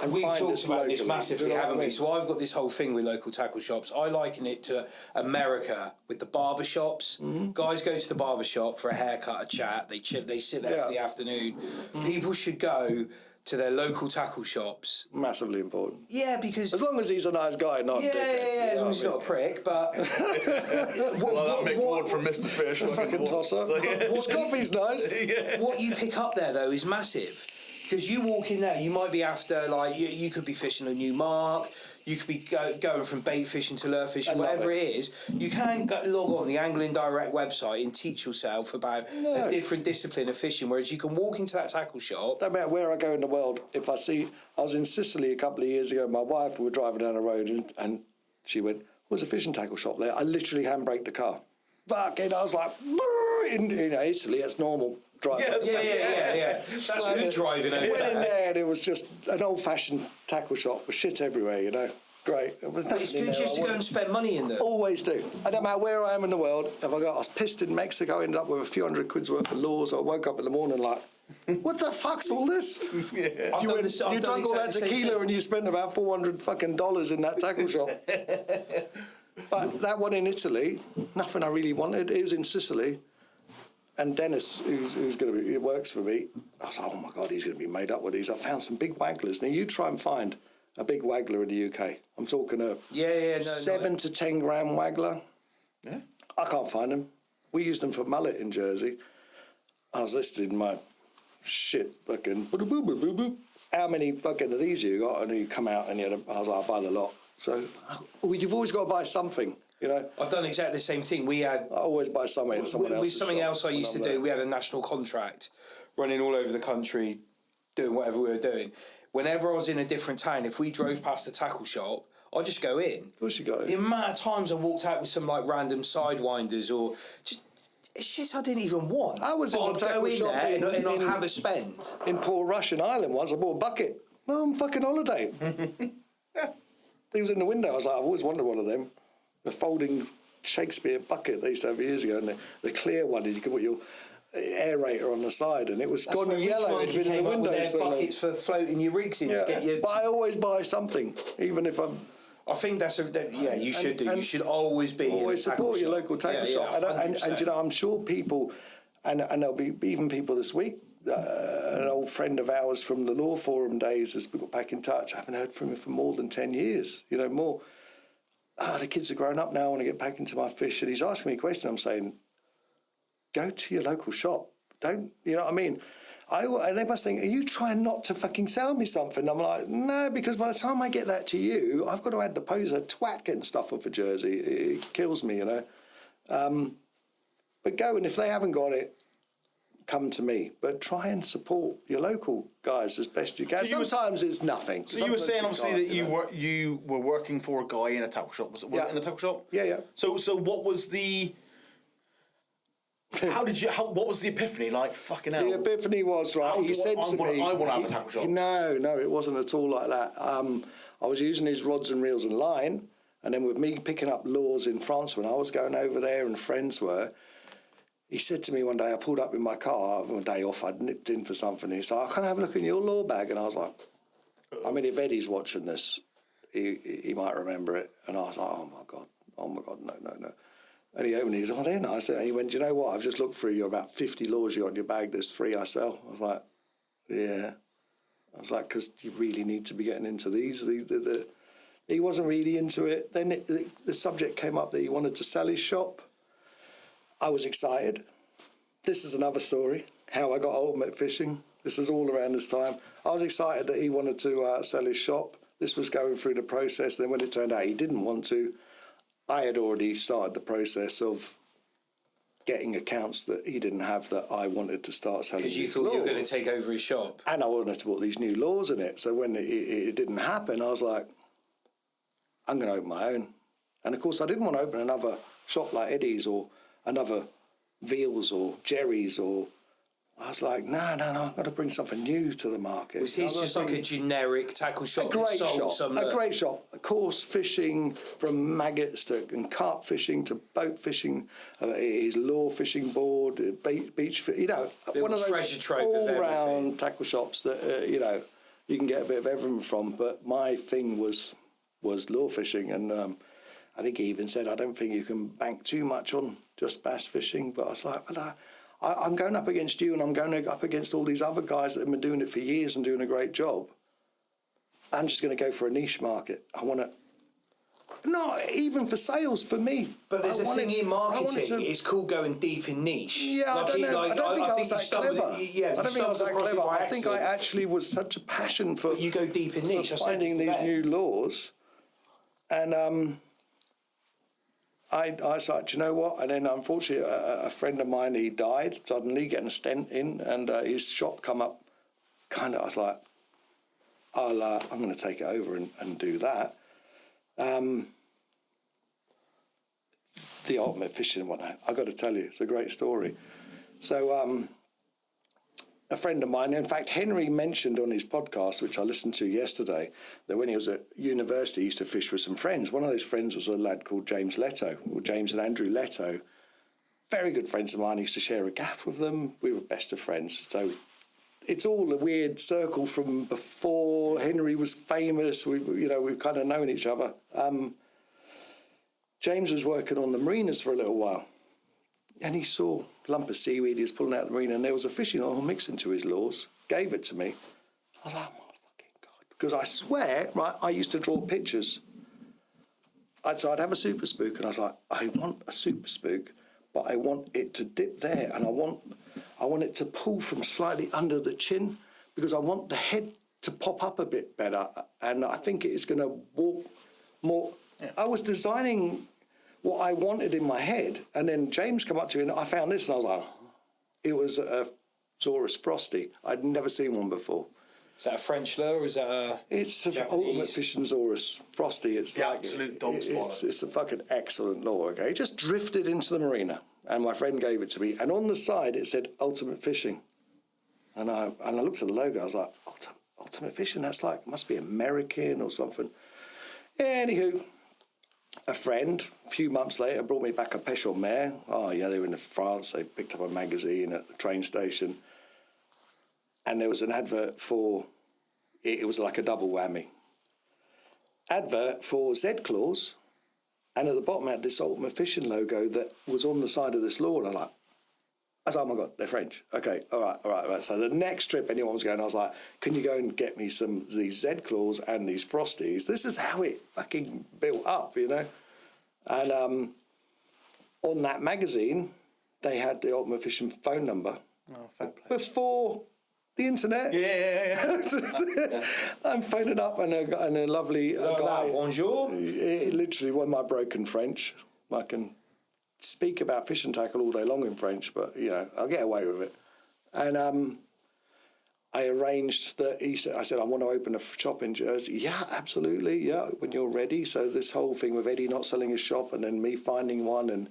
and we've find talked about locally. this massively, haven't we? So I've got this whole thing with local tackle shops. I liken it to America with the barber shops. Mm-hmm. Guys go to the barber shop for a haircut, a chat. They sit there for the afternoon. Mm-hmm. People should go to their local tackle shops. Massively important. Yeah, because... As long as he's a nice guy, not a dickhead. Yeah, as long as he's not a prick, but... Mick Ward from Mr. Fish. Fucking tosser. His coffee's nice. What you pick up there, though, is massive. Because you walk in there, you might be after, like, you could be fishing a new mark, you could be going from bait fishing to lure fishing, whatever it is. You can log on the Angling Direct website and teach yourself about a different discipline of fishing, whereas you can walk into that tackle shop. No matter where I go in the world, if I see... I was in Sicily a couple of years ago, my wife, we were driving down the road, and she went, there's a fishing tackle shop there. I literally handbraked the car. Fucking, I was like, in Italy, it's normal. Yeah. That's good driving over Went there. in there, and it was just an old-fashioned tackle shop with shit everywhere, you know. Great. It's good just to go and spend money in there. Always do. I don't matter where I am in the world. I was pissed in Mexico, ended up with a few $100 worth of lures. I woke up in the morning like, what the fuck's all this? Yeah. You drank all that tequila and you spent about $400 fucking dollars in that tackle shop. But that one in Italy, nothing I really wanted. It was in Sicily. And Dennis, who works for me, I was like, oh my God, he's going to be made up with these. I found some big wagglers. Now you try and find a big waggler in the UK. I'm talking a 7 to 10 gram waggler. Yeah. I can't find them. We used them for mullet in Jersey. I was listening to my shit fucking how many fucking of these you got? And you come out and I was like, I'll buy the lot. So you've always got to buy something. You know, I've done exactly the same thing. I always buy something in someone else's With something shop else I used to do, we had a national contract running all over the country, doing whatever we were doing. Whenever I was in a different town, if we drove past a tackle shop, I'd just go in. Of course you go in. The amount of times I walked out with some like random sidewinders or just shit I didn't even want. I was in a tackle shop and I'd have a spend. In Port Russian Island once. I bought a bucket. Well, I'm fucking holiday. Yeah. He was in the window. I was like, I've always wanted one of them. The folding Shakespeare bucket they used to have years ago, and the clear one, and you could put your aerator on the side, and it was gone yellow. It had been in the window. Their buckets for floating your rigs in to get your. But I always buy something, even if I'm. I think you should do. You should always be always in a tackle support your local tackle shop, and you know, I'm sure people, and there'll be even people this week. An old friend of ours from the law forum days has got back in touch. I haven't heard from him for more than 10 years. You know, more. The kids are grown up now. I want to get back into my fish. And he's asking me a question. I'm saying, go to your local shop. Don't, you know what I mean? And they must think, are you trying not to fucking sell me something? I'm like, no, because by the time I get that to you, I've got to add the poser twat getting stuff off a jersey. It kills me, you know. But go, and if they haven't got it, come to me. But try and support your local guys as best you can. So sometimes it's nothing. So you were saying, obviously, that you were working for a guy in a tackle shop. Was it in a tackle shop? Yeah. So what was the... what was the epiphany like? Fucking hell. The epiphany was, right, he said to me... I want to have a tackle shop. No, it wasn't at all like that. I was using his rods and reels and line, and then with me picking up lures in France when I was going over there and friends were, he said to me one day, I pulled up in my car, on a day off, I'd nipped in for something, and he said, can I have a look in your lure bag? And I was like, I mean, if Eddie's watching this, he might remember it. And I was like, oh my God, no. And he opened it, he said, they're nice. And he went, do you know what? I've just looked through your about 50 lures you got in your bag, there's 3 I sell. I was like, yeah. I was like, because you really need to be getting into these. He wasn't really into it. Then the subject came up that he wanted to sell his shop. I was excited. This is another story, how I got ultimate fishing. This is all around this time. I was excited that he wanted to sell his shop. This was going through the process. Then when it turned out he didn't want to, I had already started the process of getting accounts that he didn't have that I wanted to start selling. Because you thought you were going to take over his shop. And I wanted to put these new laws in it. So when it didn't happen, I was like, I'm going to open my own. And of course, I didn't want to open another shop like Eddie's or another Veals or Jerry's, or I was like, no, I've got to bring something new to the market. Was his just like a generic tackle shop? A great shop. Coarse fishing from maggots and carp fishing to boat fishing, his lure fishing board, beach, you know, one of those treasure trove all-round tackle shops that, you know, you can get a bit of everything from. But my thing was lure fishing, and I think he even said, I don't think you can bank too much on just bass fishing. But I was like, well, I'm going up against you, and I'm going up against all these other guys that have been doing it for years and doing a great job. I'm just going to go for a niche market. I want to... Not even for sales, for me. But there's a thing in marketing, it's called going deep in niche. Yeah, I don't know. I don't think I was that clever. I don't think I was that clever. I think I actually was such a passion for... You go deep in niche. Finding these new laws. And... I said, do you know what? And then, unfortunately, a friend of mine, he died suddenly, getting a stent in, and his shop come up. I was like, I'm going to take it over and do that. The ultimate fishing one, I've got to tell you, it's a great story. So, a friend of mine, in fact, Henry mentioned on his podcast, which I listened to yesterday, that when he was at university, he used to fish with some friends. One of those friends was a lad called James Leto, or James and Andrew Leto. Very good friends of mine. He used to share a gaff with them. We were best of friends. So it's all a weird circle from before Henry was famous. We've kind of known each other. James was working on the marinas for a little while, and he saw lump of seaweed he was pulling out of the marina, and there was a fishing oil mixed into his lures. Gave it to me. I was like, oh my fucking God. Because I swear, right, I used to draw pictures. So I'd have a super spook, and I was like, I want a super spook, but I want it to dip there, and I want it to pull from slightly under the chin, because I want the head to pop up a bit better, and I think it's going to walk more. Yeah. I was designing what I wanted in my head, and then James come up to me, and I found this, and I was like, it was a Saurus Frosty. I'd never seen one before. Is that a French lure, or is that a It's the ultimate fishing Saurus Frosty. It's the like absolute dog's wallet. It's a fucking excellent lure. Okay, it just drifted into the marina, and my friend gave it to me. And on the side it said Ultimate Fishing, and I looked at the logo. I was like, Ultimate Fishing. That's like must be American or something. Anywho, a friend a few months later brought me back a Pêche en Mer. Oh yeah, they were in France. They picked up a magazine at the train station. And there was an advert for, it was like a double whammy. Advert for Z-Claws, and at the bottom had this Ultimate Fishing logo that was on the side of this lure, and I was like, oh my God, they're French. Okay, all right. So the next trip anyone was going, I was like, can you go and get me some of these Z-Claws and these Frosties? This is how it fucking built up, you know? And on that magazine, they had the Ultimate Fishing phone number. Oh, fair play. Before the internet. Yeah. I'm phoning up and a lovely guy. Bonjour. Literally, one of my broken French. I can speak about fishing tackle all day long in French, but you know I'll get away with it. And I arranged that I said I want to open a shop in Jersey. Yeah, absolutely. Yeah, when you're ready. So this whole thing with Eddie not selling his shop and then me finding one, and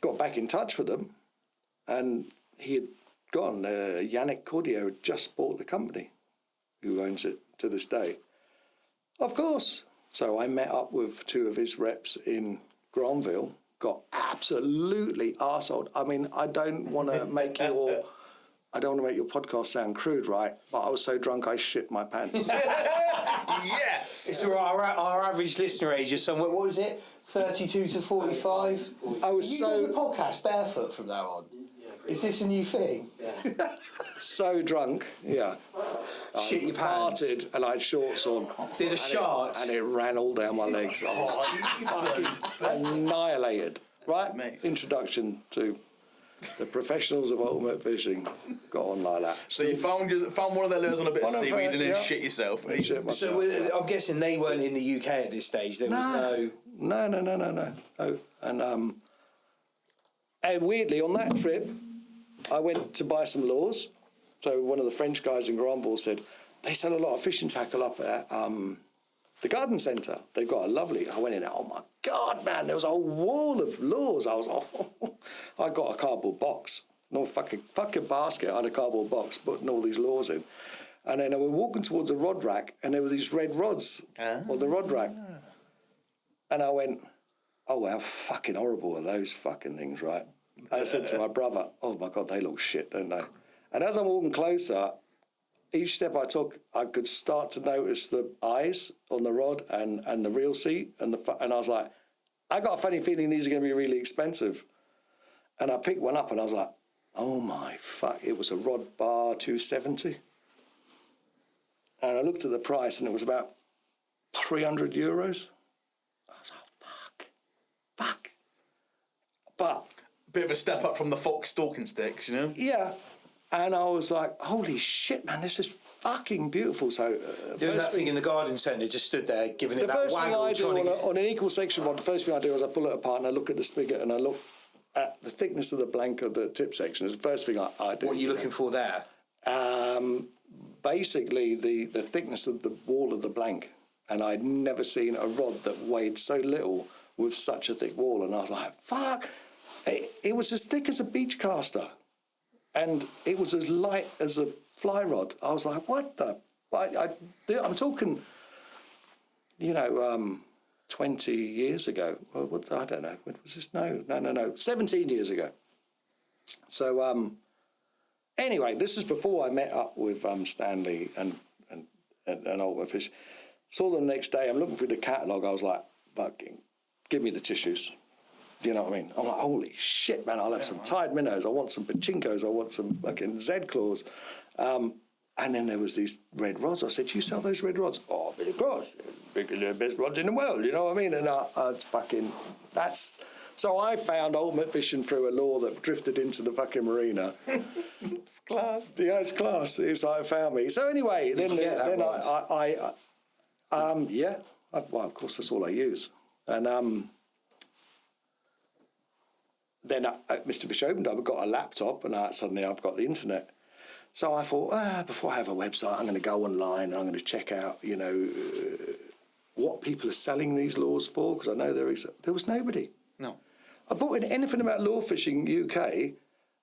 got back in touch with them, and he had gone. Yannick Cordier had just bought the company, who owns it to this day. Of course. So I met up with two of his reps in Granville, got absolutely arseholed. I mean, I don't want to make your podcast sound crude, right? But I was so drunk I shit my pants. Yes! It's our average listener age is somewhere, what was it? 32 to 45? I was you doing the podcast barefoot from now on? Is this a new thing? Yeah. So drunk, yeah. Shit your pants. Farted and I had shorts on. Did a shot? And it ran all down my legs. I was fucking annihilated. Right? Mate. Introduction to the professionals of ultimate fishing. Got on like that. So you found one of their lures on a bit of seaweed and then shit yourself. So I'm guessing they weren't in the UK at this stage. There was no. And weirdly, on that trip, I went to buy some lures. So one of the French guys in Granville said, they sell a lot of fishing tackle up at the garden centre. They've got a lovely... I went in there, oh my God, man, there was a whole wall of lures. I was I got a cardboard box. No fucking basket. I had a cardboard box putting all these lures in. And then we were walking towards a rod rack, and there were these red rods on the rod rack. And I went, oh, how fucking horrible are those fucking things, right? I said to my brother, oh my God, they look shit, don't they? And as I'm walking closer, each step I took, I could start to notice the eyes on the rod and the reel seat. And I was like, I got a funny feeling these are going to be really expensive. And I picked one up and I was like, oh my fuck, it was a rod bar 270. And I looked at the price and it was about 300 euros. I was like, fuck. But... bit of a step up from the fox stalking sticks, you know? Yeah. And I was like, holy shit, man, this is fucking beautiful. So doing that thing in the garden centre, just stood there, giving it that waggle. The first thing I do on an equal section rod, the first thing I do is I pull it apart and I look at the spigot and I look at the thickness of the blank of the tip section. It's the first thing I do. What are you looking for there? Basically, the thickness of the wall of the blank. And I'd never seen a rod that weighed so little with such a thick wall. And I was like, fuck. It was as thick as a beach caster. And it was as light as a fly rod. I was like, what the... I'm talking, 20 years ago. Well, I don't know. When was this? No. 17 years ago. So, anyway, this is before I met up with Stanley and Ultimate Fish. Saw them the next day. I'm looking through the catalogue. I was like, fucking, give me the tissues. You know what I mean? I'm like, holy shit, man, I'll have some Tide minnows, I want some pachinkos, I want some fucking Z-claws. And then there was these red rods. I said, do you sell those red rods? Oh, but of course, the best rods in the world, you know what I mean? And so I found ultimate fishing through a lure that drifted into the fucking marina. It's class. Yeah, it's class. It's like it found me. So anyway, Did you get that rod? yeah. Well, of course, that's all I use. And then Mr. Fish opened up, I got a laptop, and suddenly I've got the internet. So I thought, before I have a website, I'm going to go online and I'm going to check out, you know, what people are selling these lures for, because I know there was nobody. No. I bought in anything about lure fishing UK,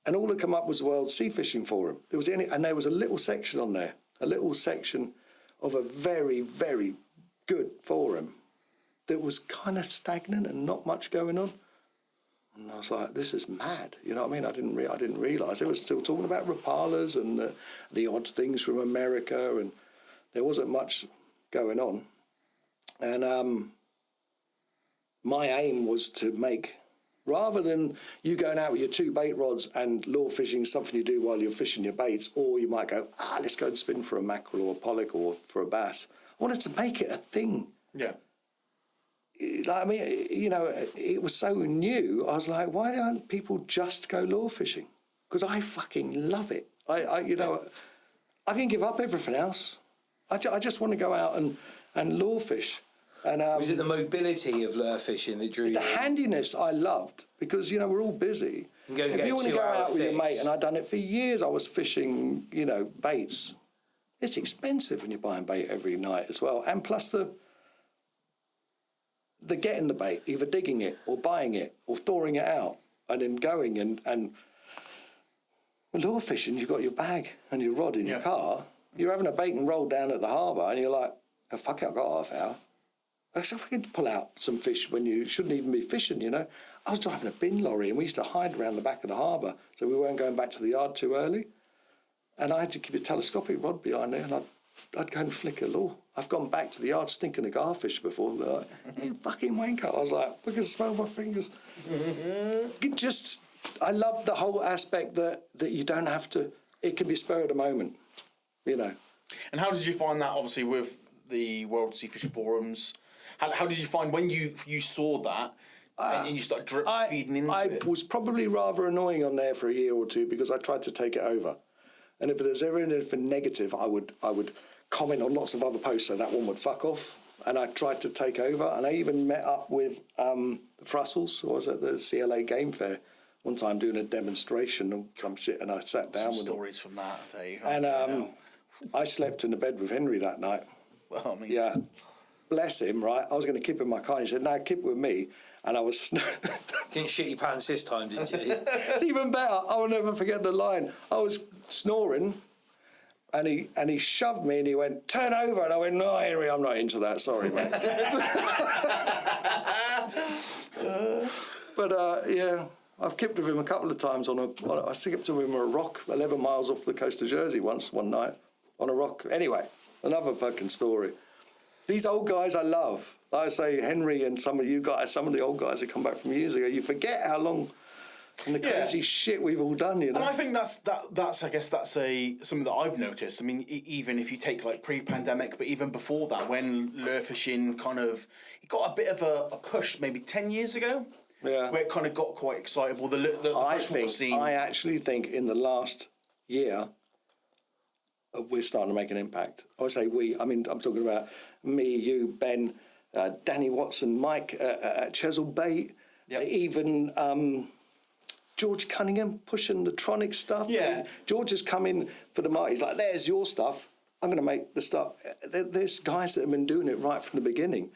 and all that come up was the World Sea Fishing Forum. And there was a little section on there, a little section of a very, very good forum that was kind of stagnant and not much going on. And I was like, this is mad. You know what I mean? I didn't realise. They were still talking about Rapalas and the odd things from America, and there wasn't much going on. And my aim was to make, rather than you going out with your 2 bait rods and lure fishing something you do while you're fishing your baits, or you might go, let's go and spin for a mackerel or a pollock or for a bass. I wanted to make it a thing. Yeah. I mean, you know, it was so new. I was like, why don't people just go lure fishing? Because I fucking love it. You know, I can give up everything else. I just want to go out and lure fish. And was it the mobility of lure fishing that drew you? The handiness I loved, because, you know, we're all busy. If you want to go out with your mate, and I'd done it for years, I was fishing, you know, baits. It's expensive when you're buying bait every night as well. And plus the getting the bait, either digging it or buying it or thawing it out and then going and lure fishing, you've got your bag and your rod in your car, you're having a bait and roll down at the harbour and you're like, oh, fuck it, I've got half hour. So if I could pull out some fish when you shouldn't even be fishing, you know. I was driving a bin lorry and we used to hide around the back of the harbour so we weren't going back to the yard too early. And I had to keep a telescopic rod behind there and I'd go and flick a lure. I've gone back to the yard stinking of garfish before. They're like, you fucking wanker. I was like, I can smell my fingers. I love the whole aspect that you don't have to, it can be spur of the moment, you know. And how did you find that, obviously, with the World Sea Fishing Forums? How did you find when you saw that and you started drip feeding into it? I was probably rather annoying on there for a year or two because I tried to take it over. And if there's ever anything negative, I would comment on lots of other posts so that one would fuck off. And I tried to take over. And I even met up with the Frussels, who was at the CLA Game Fair one time doing a demonstration of some shit. And I sat down with stories from that, I tell you. And I slept in the bed with Henry that night. Well, I mean... Yeah. Bless him, right? I was going to keep in my car. He said, no, keep with me. And I was... Didn't shit your pants this time, did you? It's even better. I will never forget the line. I was snoring, and he shoved me, and he went, turn over. And I went, no, Henry, I'm not into that. Sorry, mate. But, yeah, I've kipped with him a couple of times I skipped with him on a rock 11 one night on a rock. Anyway, another fucking story. These old guys I love. Like I say, Henry and some of you guys, some of the old guys that come back from years ago, you forget how long and the crazy shit we've all done, you know. And I think that's I guess that's something that I've noticed. I mean, even if you take like pre-pandemic, but even before that, when lure fishing kind of it got a bit of a push, maybe 10 years ago, where it kind of got quite excitable. The freshwater scene. I actually think in the last year we're starting to make an impact. I say we. I mean, I'm talking about me, you, Ben, Danny Watson, Mike at Chesil Bait, even George Cunningham pushing the Tronic stuff. Yeah. I mean, George has come in for the market. He's like, there's your stuff. I'm going to make the stuff. There's guys that have been doing it right from the beginning.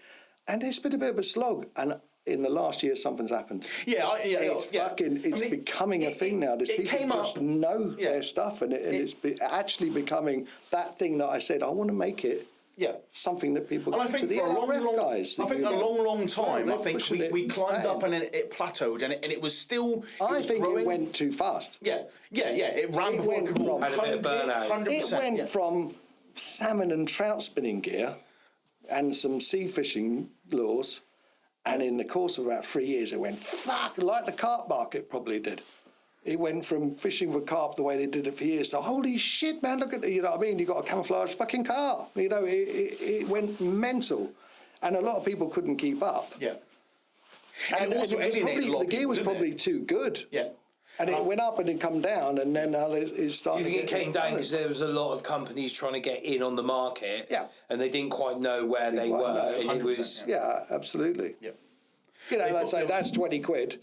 And it's been a bit of a slog. And in the last year, something's happened. It's becoming a thing now. There's people just know their stuff. And it's actually becoming that thing that I said, I want to make it. Yeah, something that people. And I think for a long time, I think we climbed up and it plateaued, and it was still. I think it went too fast. Yeah. It ran before it could walk. Had a bit of burnout. It went from salmon and trout spinning gear, and some sea fishing lures, And in the course of about 3 years, it went fuck, like the carp market probably did. It went from fishing for carp the way they did it for years to, holy shit, man, look at the, you know what I mean? You got a camouflage fucking car. You know, it went mental. And a lot of people couldn't keep up. Yeah. And it also alienated a lot the of gear people, was didn't probably it? too good. Yeah. And it went up and it come down, and then it started. Do you think it came down because there was a lot of companies trying to get in on the market? Yeah. And they didn't quite know where they were, and it was. Yeah, absolutely. Yeah. You know, let's say that's 20 quid.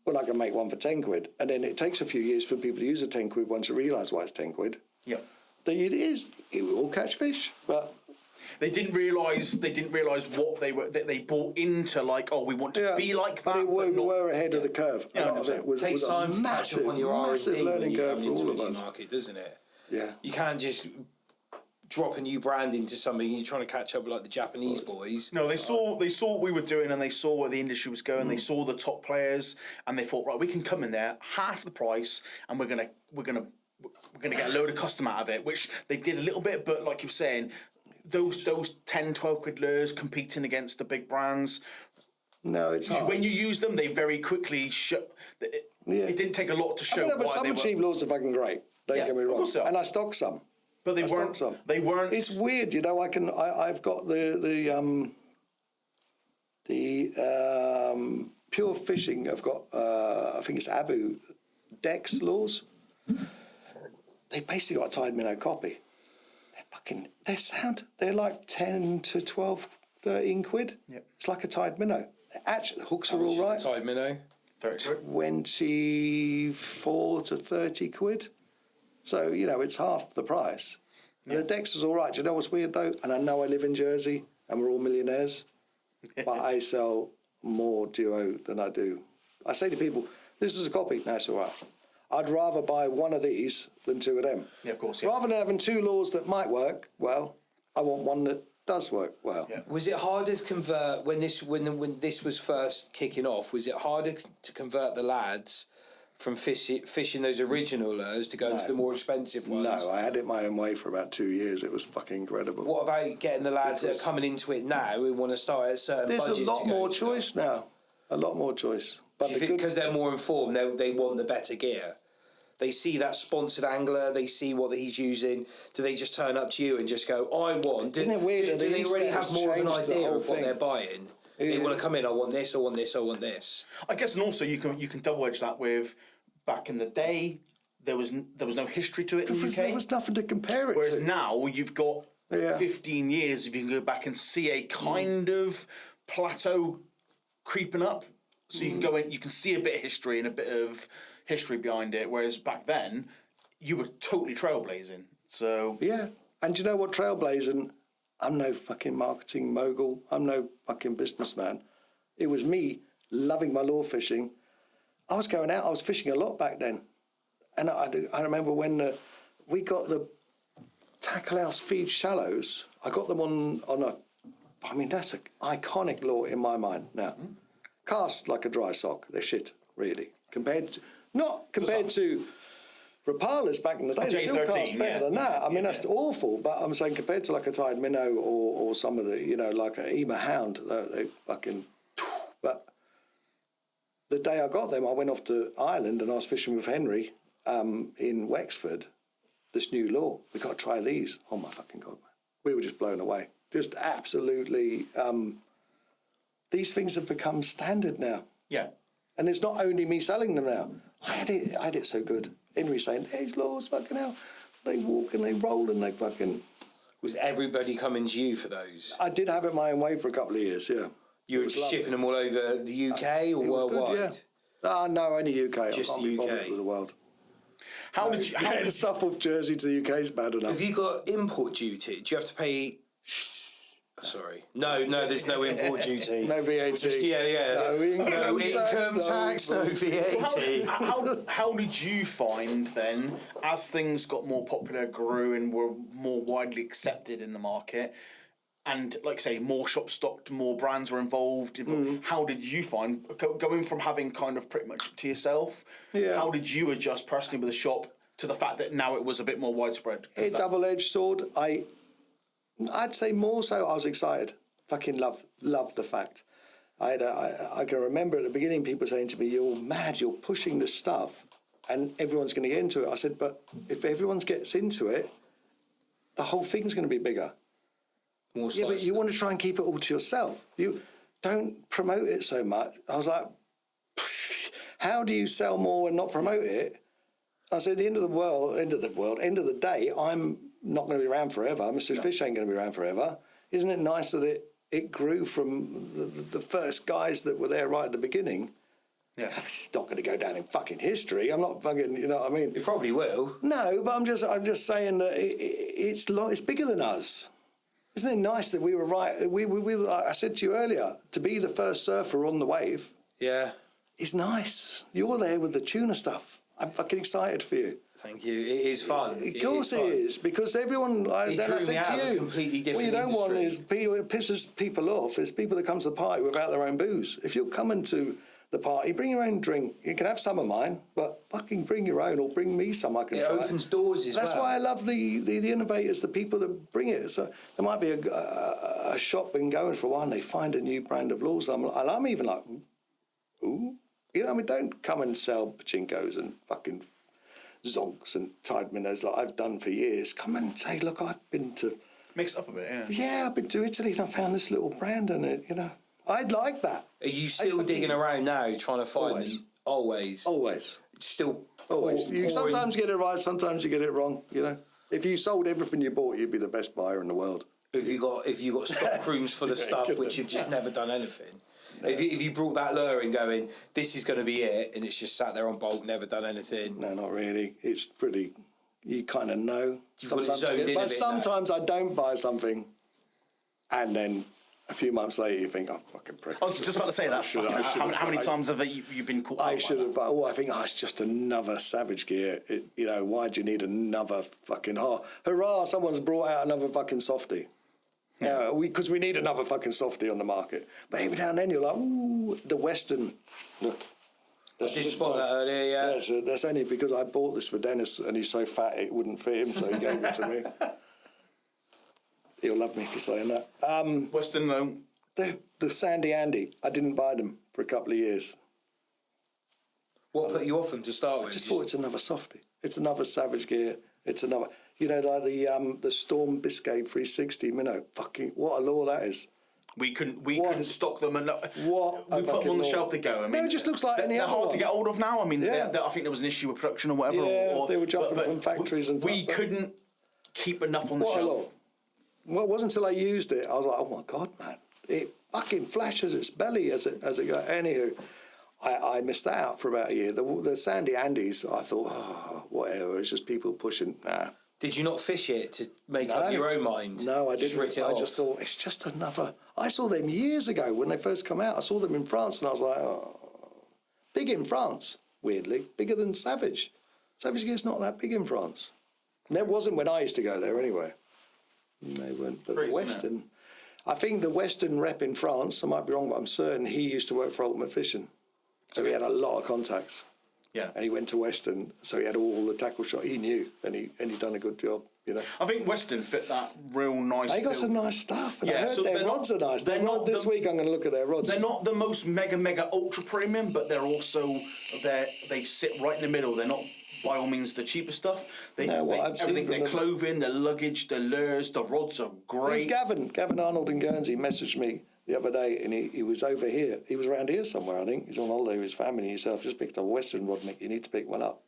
Well, I can make one for 10 quid. And then it takes a few years for people to use a 10 quid once you realise why it's 10 quid. Yeah. That it will catch fish, but. They didn't realise what they bought into, like, oh, we want to be like that. But we're ahead of the curve. Yeah, a lot of it was Takes time to catch up on your massive R&D learning when you curve come for into all a of new us. market, doesn't it? Yeah. You can't just drop a new brand into something. You're trying to catch up with like the Japanese boys. No, they saw what we were doing, and they saw where the industry was going. They saw the top players, and they thought, right, we can come in there half the price, and we're gonna get a load of custom out of it. Which they did a little bit, but like you were saying, those 10, 12 quid lures competing against the big brands. No, it's hard. When you use them, they very quickly It didn't take a lot to show. But why some they achieve laws are fucking great. Don't get me of wrong. course they are. And I stock some. But they weren't. Some. They weren't. It's weird, you know. I've got the pure fishing. I've got I think it's Abu Dex laws. They basically got a Tide minnow copy. They're sound. They're like 10 to 12, 13 quid. Yep. It's like a Tide minnow. Actually, the hooks are all right. Tide minnow. 24 to 30 quid. So, you know, it's half the price. Yeah. The Dex is all right. Do you know what's weird, though? And I know I live in Jersey and we're all millionaires, but I sell more duo than I do. I say to people, this is a copy. No, it's all right. I'd rather buy one of these than two of them. Yeah, of course. Yeah. Rather than having two laws that might work well, I want one that does work well. Yeah. Was it harder to convert when this was first kicking off? Was it harder to convert the lads from fishing those original lures to go into the more expensive ones? No, I had it my own way for about 2 years. It was fucking incredible. What about getting the lads that are coming into it now who want to start at a certain budget? There's a lot to go more into choice now. A lot more choice. But Do you think because they're more informed, they want the better gear? They see that sponsored angler, they see what he's using. Do they just turn up to you and just go, I want... Do they already have more of an idea of what they're buying? Yeah. They want to come in, I want this, I want this, I want this. I guess, and also you can double edge that with back in the day, there was no history to it in the UK. There was nothing to compare it to. Whereas now you've got 15 years if you can go back and see a kind of plateau creeping up. So you can go in, you can see a bit of history and a bit of history behind it. Whereas back then, you were totally trailblazing. So yeah, and do you know what trailblazing? I'm no fucking marketing mogul. I'm no fucking businessman. It was me loving my lure fishing. I was going out. I was fishing a lot back then, and I remember when we got the tackle house feed shallows. I got them on a. I mean, that's an iconic lure in my mind now. Cast like a dry sock. They're shit, really. Compared to Rapalas back in the day, they still cast better than that. I mean, that's awful. But I'm saying compared to like a Tide minnow or some of the, you know, like a Ema hound, they fucking. But the day I got them, I went off to Ireland and I was fishing with Henry in Wexford. This new lure, we got to try these. Oh my fucking God, man! We were just blown away. Just absolutely. These things have become standard now. yeah. And it's not only me selling them now. I had it so good. Henry saying, these laws, fucking hell. They walk and they roll and they fucking... Was everybody coming to you for those? I did have it my own way for a couple of years, yeah. You were just shipping them all over the UK or worldwide? Good, yeah. No, only UK. Just the UK? With the world. How did The stuff off Jersey to the UK is bad enough. Have you got import duty? Do you have to pay... Sorry. No, there's no import duty. No VAT. No income tax, no VAT. How did you find then, as things got more popular, grew and were more widely accepted in the market, and like say more shops stocked, more brands were involved? How did you find going from having kind of pretty much to yourself? Yeah. How did you adjust personally with the shop to the fact that now it was a bit more widespread? A double-edged sword. I'd say more so I was excited. Fucking love the fact. I can remember at the beginning people saying to me, "You're mad, you're pushing this stuff and everyone's going to get into it." I said, "But if everyone gets into it, the whole thing's going to be bigger." More Yeah, but you want to try and keep it all to yourself. You don't promote it so much. I was like, how do you sell more and not promote it? I said, at the end of the day, I'm not going to be around forever. Mr. Fish ain't going to be around forever. Isn't it nice that it grew from the first guys that were there right at the beginning? Yeah. It's not going to go down in fucking history. I'm not fucking, you know what I mean? It probably will. No, but I'm just saying that it's bigger than us. Isn't it nice that we were right? I said to you earlier, to be the first surfer on the wave. Yeah. Is nice. You're there with the tuna stuff. I'm fucking excited for you. Thank you. It is fun. Of course it is, because everyone. It drew me out of a completely different what you don't industry. want is people. It pisses people off. Is people that come to the party without their own booze. If you're coming to the party, bring your own drink. You can have some of mine, but fucking bring your own, or bring me some. I can. It try. opens doors as well. That's why I love the innovators, the people that bring it. So there might be a shop been going for a while, and they find a new brand of laws. And I'm even like, ooh, you know, I mean, don't come and sell pachinkos and fucking zonks and Tide minnows like I've done for years. Come and say, look, I've been to. Mix up a bit, yeah. Yeah, I've been to Italy and I found this little brand in it. You know, I'd like that. Are you still digging around now, trying to find Always. them? Always. Always. Still. Always. You pouring- sometimes get it right, sometimes you get it wrong. You know, if you sold everything you bought, you'd be the best buyer in the world. If you got stock rooms full of stuff which you've just never done anything. No. If you brought that lure in going, this is going to be it, and it's just sat there on bulk, never done anything. No, not really. It's pretty. You kind of know. But sometimes I don't buy something, and then a few months later you think, "Oh, fucking prick." I was just about to say that. How many times have you been caught? I should have. I think it's just another Savage Gear. You know, why do you need another fucking hurrah? Someone's brought out another fucking softie. Yeah, because we need another fucking softie on the market. But every now and then you're like, ooh, the Western. Look. I did spot that earlier, yeah. So that's only because I bought this for Dennis and he's so fat it wouldn't fit him, so he gave it to me. He'll love me for saying that. Western, though. The Sandy Andy, I didn't buy them for a couple of years. What put you off them to start with? I just thought it's another softie. It's another Savage Gear. It's another... You know, like the Storm Biscay 360 minnow. Fucking what a lure that is! We couldn't stock them, and we what put them on the shelf to go. I mean, no, it just looks like any they're other hard one. to get hold of now. I mean, Yeah. I think there was an issue with production or whatever. Yeah, or they were jumping from factories and we stuff. couldn't keep enough on the What a shelf. lure! Well, it wasn't until I used it I was like, oh my god, man! It fucking flashes its belly as it goes. Anywho, I missed that out for about a year. The Sandy Andes, I thought, oh, whatever. It's just people pushing. Nah. Did you not fish it to make up your own mind? No, I just didn't. Writ it I off? just thought it's just another. I saw them years ago when they first come out. I saw them in France, and I was like, oh, big in France. Weirdly, bigger than Savage. Savage Gear's not that big in France. And it wasn't when I used to go there anyway. They weren't. But the Western, I think the Western rep in France. I might be wrong, but I'm certain he used to work for Ultimate Fishing, so he had a lot of contacts. Yeah, and he went to Western, so he had all the tackle shot. He knew, and he done a good job. You know, I think Western fit that real nice. They got some nice stuff, and Yeah, I heard so their rods are nice. They're not this week. I'm going to look at their rods. They're not the most mega ultra premium, but they're also they sit right in the middle. They're not by all means the cheaper stuff. Everything, their clothing, their luggage, their lures, the rods are great. Gavin Arnold in Guernsey messaged me the other day, and he was over here. He was around here somewhere, I think. He's on holiday with his family. He said, I've just picked up a Western rod, Mick. You need to pick one up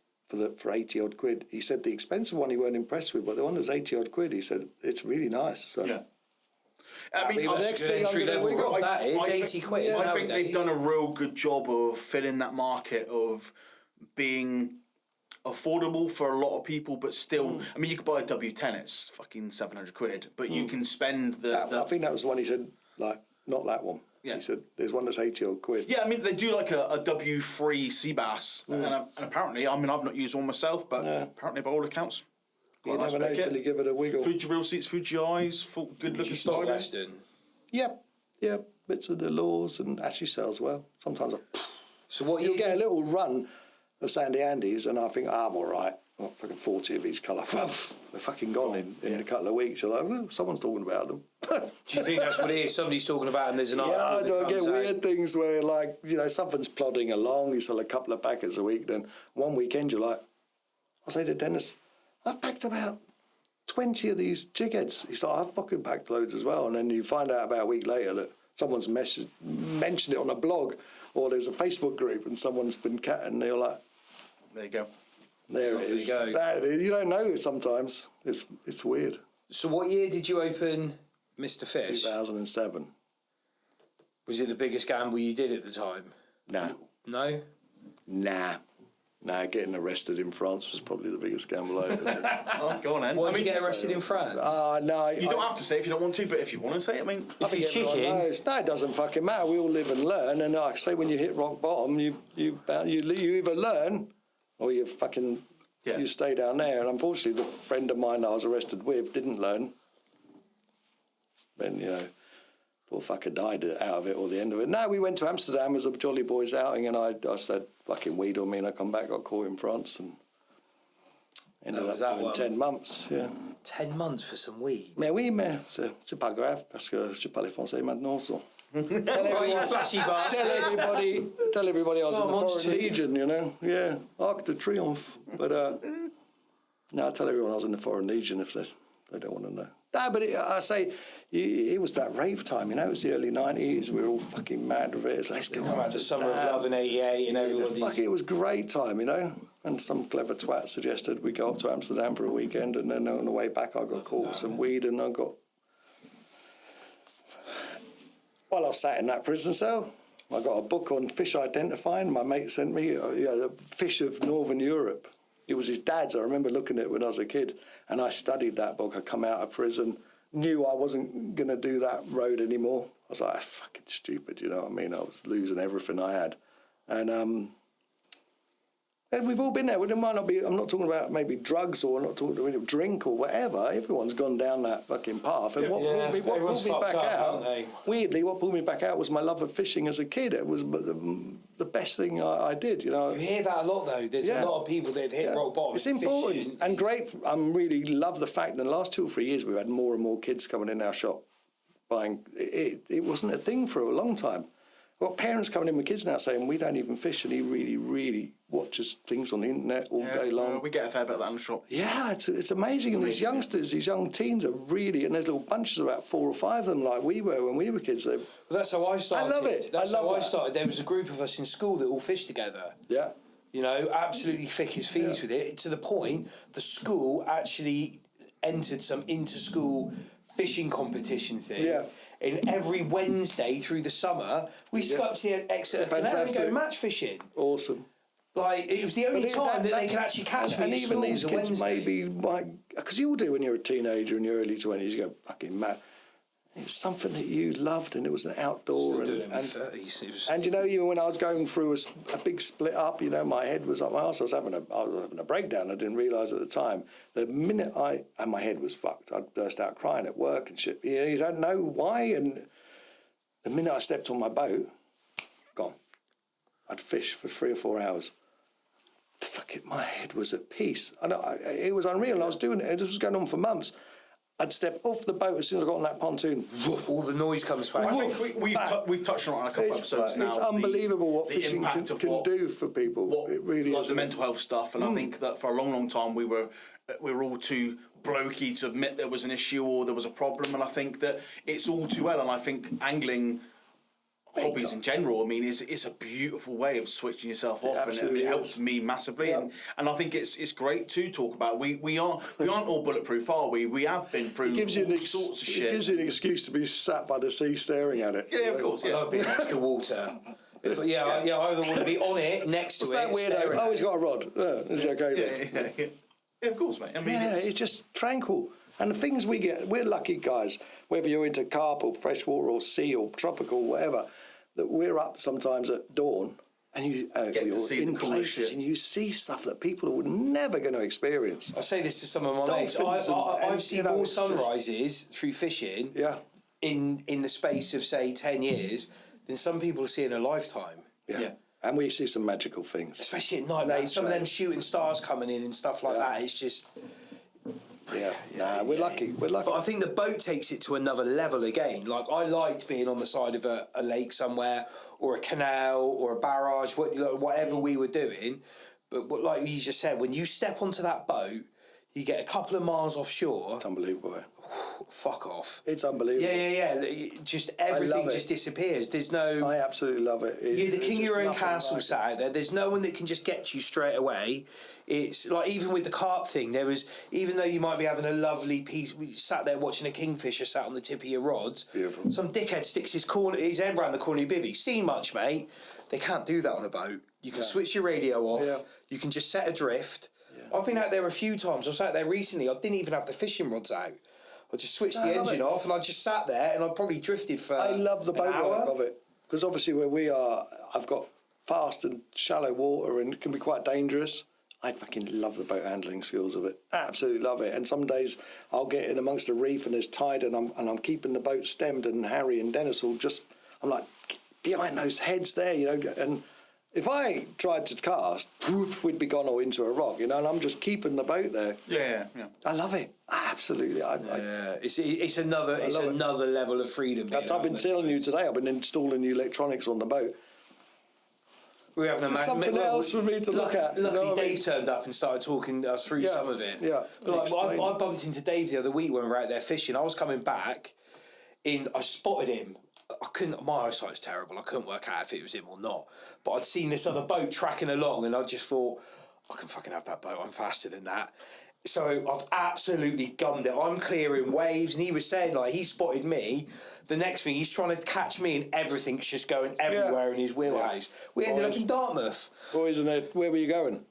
for 80 odd quid. He said the expensive one he weren't impressed with, but the one that was 80 odd quid, he said, it's really nice. So. Yeah. I mean, the next thing I'm going to that is 80 quid. I think they've done a real good job of filling that market of being affordable for a lot of people, but still, I mean, you could buy a W10, it's fucking 700 quid, but you can spend I think that was the one he said, like, not that one. Yeah. He said, there's one that's 80 odd quid. Yeah, I mean, they do like a W3 sea bass, and apparently, I mean, I've not used one myself, but apparently, by all accounts, you never know till you give it a wiggle. Fuji real seats, Fuji eyes, good looking style. Western. Yep, bits of the lures, and actually sells well. Sometimes So what you'll get a little run of Sandy Andes, and I think, I'm all right. I've fucking 40 of each colour. They're fucking gone in a couple of weeks. You're like, well, someone's talking about them. Do you think that's what it is? Somebody's talking about and there's an article. Yeah, that I get comes out. weird things where, like, you know, something's plodding along. You sell a couple of packets a week. Then one weekend you're like, I say to Dennis, I've packed about 20 of these jig heads. He's like, I've fucking packed loads as well. And then you find out about a week later that someone's mentioned it on a blog, or there's a Facebook group and someone's been catting. And you're like, There you go. there it is. You don't know sometimes. It's weird. So what year did you open Mr. Fish? 2007. Was it the biggest gamble you did at the time? No. No? Nah, getting arrested in France was probably the biggest gamble I ever did. Oh, go on, then. Why did you get arrested in France? No. You don't have to say if you don't want to, but if you want to say, I mean, If think you're everyone chicken, knows. No, it doesn't fucking matter. We all live and learn. And like I say, when you hit rock bottom, you either learn or you fucking you stay down there. And unfortunately, the friend of mine I was arrested with didn't learn. Then, you know, poor fucker died out of it or the end of it. No, we went to Amsterdam as a Jolly Boys outing, and I said fucking weed on me, and I come back, got caught in France, and ended up doing 10 months. Yeah. 10 months for some weed. Mais oui, mais c'est pas grave parce que je parle français maintenant. So. Right, you flashy bastard. Tell everybody I was in the Monster. Foreign Legion, you know. Yeah, Arc de Triomphe. But no, I tell everyone I was in the Foreign Legion if they don't want to know. No, but I say it was that rave time, you know. It was the early 90s. We were all fucking mad with it. It's like, let's go Come on out to the summer of love in '88 and everybody's... it was a great time, you know. And some clever twat suggested we go up to Amsterdam for a weekend, and then on the way back I got caught with some weed, and I got... While I was sat in that prison cell, I got a book on fish identifying. My mate sent me, the fish of Northern Europe. It was his dad's. I remember looking at it when I was a kid, and I studied that book. I come out of prison, knew I wasn't going to do that road anymore. I was like, fucking stupid, you know what I mean? I was losing everything I had. And we've all been there. It might not be, I'm not talking about maybe drugs, or I'm not talking about drink or whatever. Everyone's gone down that fucking path. And what pulled me back out, weirdly, what pulled me back out was my love of fishing as a kid. It was the best thing I did, you know. You hear that a lot, though. There's a lot of people that have hit rock bottom. It's important fishing. and great. I really love the fact that in the last 2 or 3 years we've had more and more kids coming in our shop buying. It wasn't a thing for a long time. Got parents coming in with kids now saying we don't even fish, and he really, really watches things on the internet all day long. We get a fair bit of that in the shop. Yeah, it's amazing. And these youngsters, these young teens are really, and there's little bunches of about 4 or 5 of them like we were when we were kids. Well, that's how I started. I love it. That's how I started. There was a group of us in school that all fished together. Yeah. You know, absolutely thick as thieves with it, to the point the school actually entered some inter-school fishing competition thing. Yeah. And every Wednesday through the summer, we used to go up to the Exeter Canal and go match fishing. Awesome. Like, it was the only time that they could actually catch me. And even these kids Wednesday. maybe, like, because you all do when you're a teenager in your early 20s, you go fucking mad. It was something that you loved, and it was an outdoor. Still doing it in my 30s. And you know, even when I was going through a big split up, you know, my head was up my arse. I was having a breakdown. I didn't realise at the time. The minute and my head was fucked. I'd burst out crying at work and shit. You know, you don't know why. And the minute I stepped on my boat, gone. I'd fish for 3 or 4 hours. Fuck it, my head was at peace. And it was unreal. I was doing it. This was going on for months. I'd step off the boat as soon as I got on that pontoon. Woof, all the noise comes back. I think we've touched on it on a couple of episodes now. It's unbelievable what fishing can do for people. It really is. Like the mental health stuff, and I think that for a long, long time we were all too blokey to admit there was an issue or there was a problem, and I think that it's all too well. And I think angling hobbies in general, I mean, it's a beautiful way of switching yourself off, and it helps me massively. Yeah. And I think it's great to talk about. We aren't all bulletproof, are we? We have been through all sorts of shit. It gives you an excuse to be sat by the sea staring at it. Yeah, of course. Yeah. I love being next to water. I either want to be on it, next to it. What's that weirdo? Oh, he's got a rod. Is he okay? Yeah, of course, mate. I mean, it's just tranquil. And the things we get, we're lucky guys, whether you're into carp or freshwater or sea or tropical, whatever, that we're up sometimes at dawn and you're in places and you see stuff that people are never going to experience. I say this to some of my mates. I've seen more sunrises through fishing in the space of, say, 10 years than some people see in a lifetime. Yeah. And we see some magical things. Especially at night, man. Some of them shooting stars coming in and stuff like that. It's just... We're lucky. We're lucky. But I think the boat takes it to another level again. Like, I liked being on the side of a lake somewhere, or a canal, or a barrage, whatever we were doing. But like you just said, when you step onto that boat, you get a couple of miles offshore. It's unbelievable. Fuck off. It's unbelievable. Yeah. Just everything just disappears. There's no... I absolutely love it. You're the king of your own castle sat out there. There's no one that can just get you straight away. It's like, even with the carp thing, there was, even though you might be having a lovely piece, we sat there watching a kingfisher sat on the tip of your rods. Beautiful. Some dickhead sticks his head round the corner of your bivvy. See much, mate? They can't do that on a boat. You can switch your radio off. Yeah. You can just set adrift. Yeah. I've been out there a few times. I was out there recently. I didn't even have the fishing rods out. I just switched the engine off, and I just sat there, and I probably drifted for I love the boat work of it, because obviously where we are, I've got fast and shallow water, and it can be quite dangerous. I fucking love the boat handling skills of it. Absolutely love it. And some days I'll get in amongst a reef and there's tide, and I'm keeping the boat stemmed, and Harry and Dennis will just, I'm like, behind those heads there, you know. And if I tried to cast, poof, we'd be gone or into a rock, you know. And I'm just keeping the boat there. Yeah. I love it. Absolutely. It's another level of freedom. I've been telling you today. I've been installing new electronics on the boat. We're having something else for me to look at. Luckily, Dave turned up and started talking us through some of it. Yeah. But like, I bumped into Dave the other week when we were out there fishing. I was coming back, and I spotted him. My eyesight's terrible. I couldn't work out if it was him or not. But I'd seen this other boat tracking along, and I just thought, I can fucking have that boat. I'm faster than that. So I've absolutely gummed it. I'm clearing waves, and he was saying, like, he spotted me. The next thing, he's trying to catch me, and everything's just going everywhere in his wheelhouse. We ended up in Dartmouth. Boys, where were you going?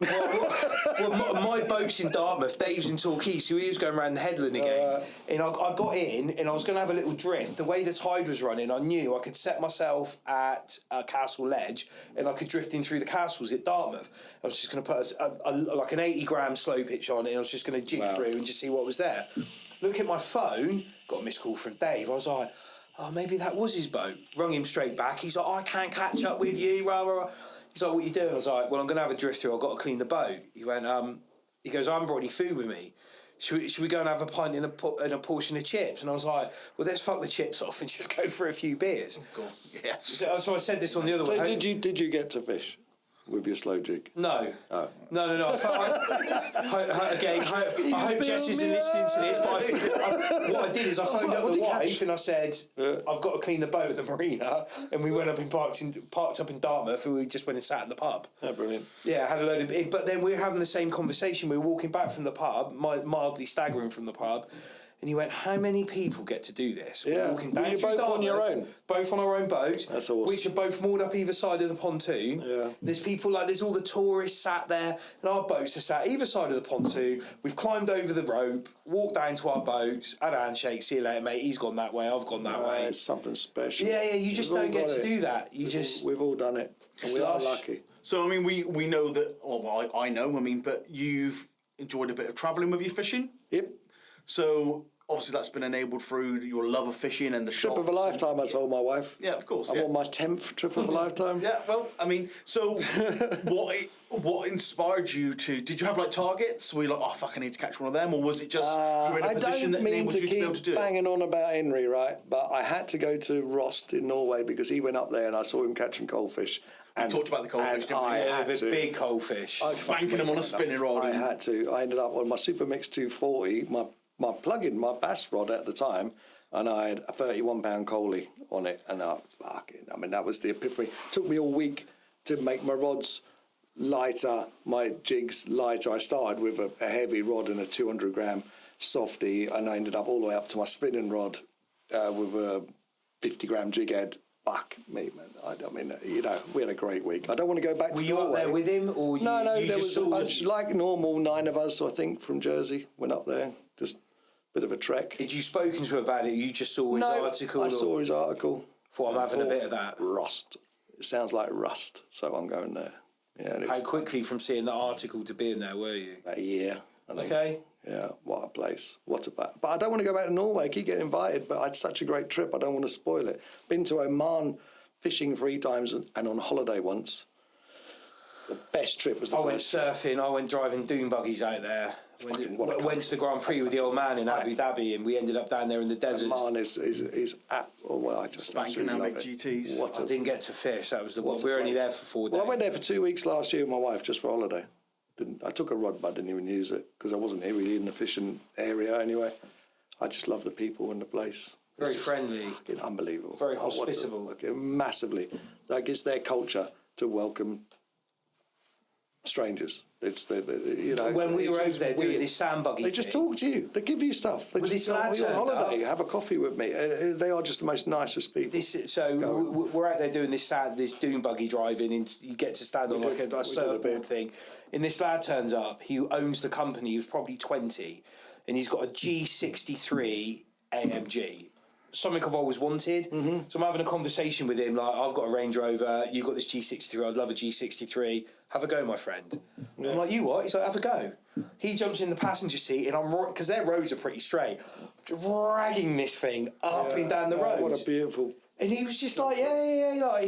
Well, my boat's in Dartmouth, Dave's in Torquay, so he was going around the headland again. And I got in, and I was going to have a little drift. The way the tide was running, I knew I could set myself at Castle Ledge, and I could drift in through the castles at Dartmouth. I was just going to put like an 80-gram slow pitch on it, and I was just going to jig through and just see what was there. Look at my phone, got a missed call from Dave. I was like, oh, maybe that was his boat. Rung him straight back. He's like, I can't catch up with you, rah, rah, rah. He's like, what are you doing? I was like, well, I'm going to have a drift through. I've got to clean the boat. He went, he goes, I haven't brought any food with me. Should we go and have a pint and a portion of chips? And I was like, well, let's fuck the chips off and just go for a few beers. Cool. Yes. So I said this on the other one. So did you get to fish with your slow jig? No. Oh. No. I hope Jess isn't listening to this, but what I did is I phoned up the wife and I said, I've got to clean the boat at the marina, and we went up and parked up in Dartmouth, and we just went and sat in the pub. Oh, brilliant. Yeah, had a load of... But then we were having the same conversation. We were walking back from the pub, mildly staggering from the pub, and he went, how many people get to do this? Yeah. Walking down Were you both Dartmouth, on your own? Both on our own boat. That's awesome. Which are both moored up either side of the pontoon. Yeah. There's people there's all the tourists sat there, and our boats are sat either side of the pontoon. We've climbed over the rope, walked down to our boats, had a handshake, see you later, mate. He's gone that way, I've gone that way. It's something special. Yeah, you just don't get to do that. We've all done it. And we are lucky. So, I mean, we know that, well, I know, but you've enjoyed a bit of travelling with your fishing? Yep. So, obviously that's been enabled through your love of fishing and the trip of a lifetime, I told my wife. Yeah, of course. I'm on my 10th trip of a lifetime. Yeah, well, I mean, so what inspired you to? Did you have like targets? Were you like, oh fuck, I need to catch one of them, or was it just you were in a position that enabled you to be able to do it? I don't mean to keep banging on about Henry, right? But I had to go to Rost in Norway because he went up there and I saw him catching coalfish. And talked about the coalfish, didn't we? Yeah, the big coalfish. Spanking them on a spinning rod. I had to. I ended up on my Super Mix 240, my plug-in, my bass rod at the time, and I had a 31-pound coalie on it, and that was the epiphany. It took me all week to make my rods lighter, my jigs lighter. I started with a heavy rod and a 200-gram softy, and I ended up all the way up to my spinning rod with a 50-gram jig head. Fuck me, man. I mean, we had a great week. I don't want to go back to Norway. Were you up there with him? Or No, there was a bunch, like normal, 9 of us, I think, from Jersey, went up there. Just a bit of a trek. Had you spoken to him about it? You just saw his article? I saw his article. Thought I'm having a bit of that. Rust. It sounds like rust, so I'm going there. Yeah. How quickly from seeing the article to being there were you? About a year, I think. Okay. Yeah, what a place. What a But I don't want to go back to Norway. I keep getting invited, but I had such a great trip. I don't want to spoil it. Been to Oman fishing 3 times and on holiday once. The best trip was the first. I went surfing. I went driving dune buggies out there. Went to the Grand Prix with the old man in Abu Dhabi, and we ended up down there in the desert. Man is at. Well, I just Spanking absolutely out love it. GTs. I didn't get to fish. That was the one. We were only there for 4 days. Well, I went there for 2 weeks last year with my wife just for holiday. I took a rod, but I didn't even use it because I wasn't really in the fishing area anyway. I just love the people and the place. Very friendly. Unbelievable. Very hospitable. Massively. Like, it's their culture to welcome strangers. It's when we were over there doing this sand buggy they just talk to you. They give you stuff. They just go, you're on holiday, have a coffee with me. They are just the most nicest people. We're out there doing this dune buggy driving, and you get to stand on like a surfboard thing. And this lad turns up. He owns the company. He was probably 20, and he's got a G63 AMG. Something I've always wanted. Mm-hmm. So I'm having a conversation with him like, I've got a Range Rover, you've got this G63, I'd love a G63. Have a go, my friend. Yeah. I'm like, you what? He's like, have a go. He jumps in the passenger seat, and I'm, because their roads are pretty straight, dragging this thing up and down the road. What a beautiful... And he was just like, yeah. Like,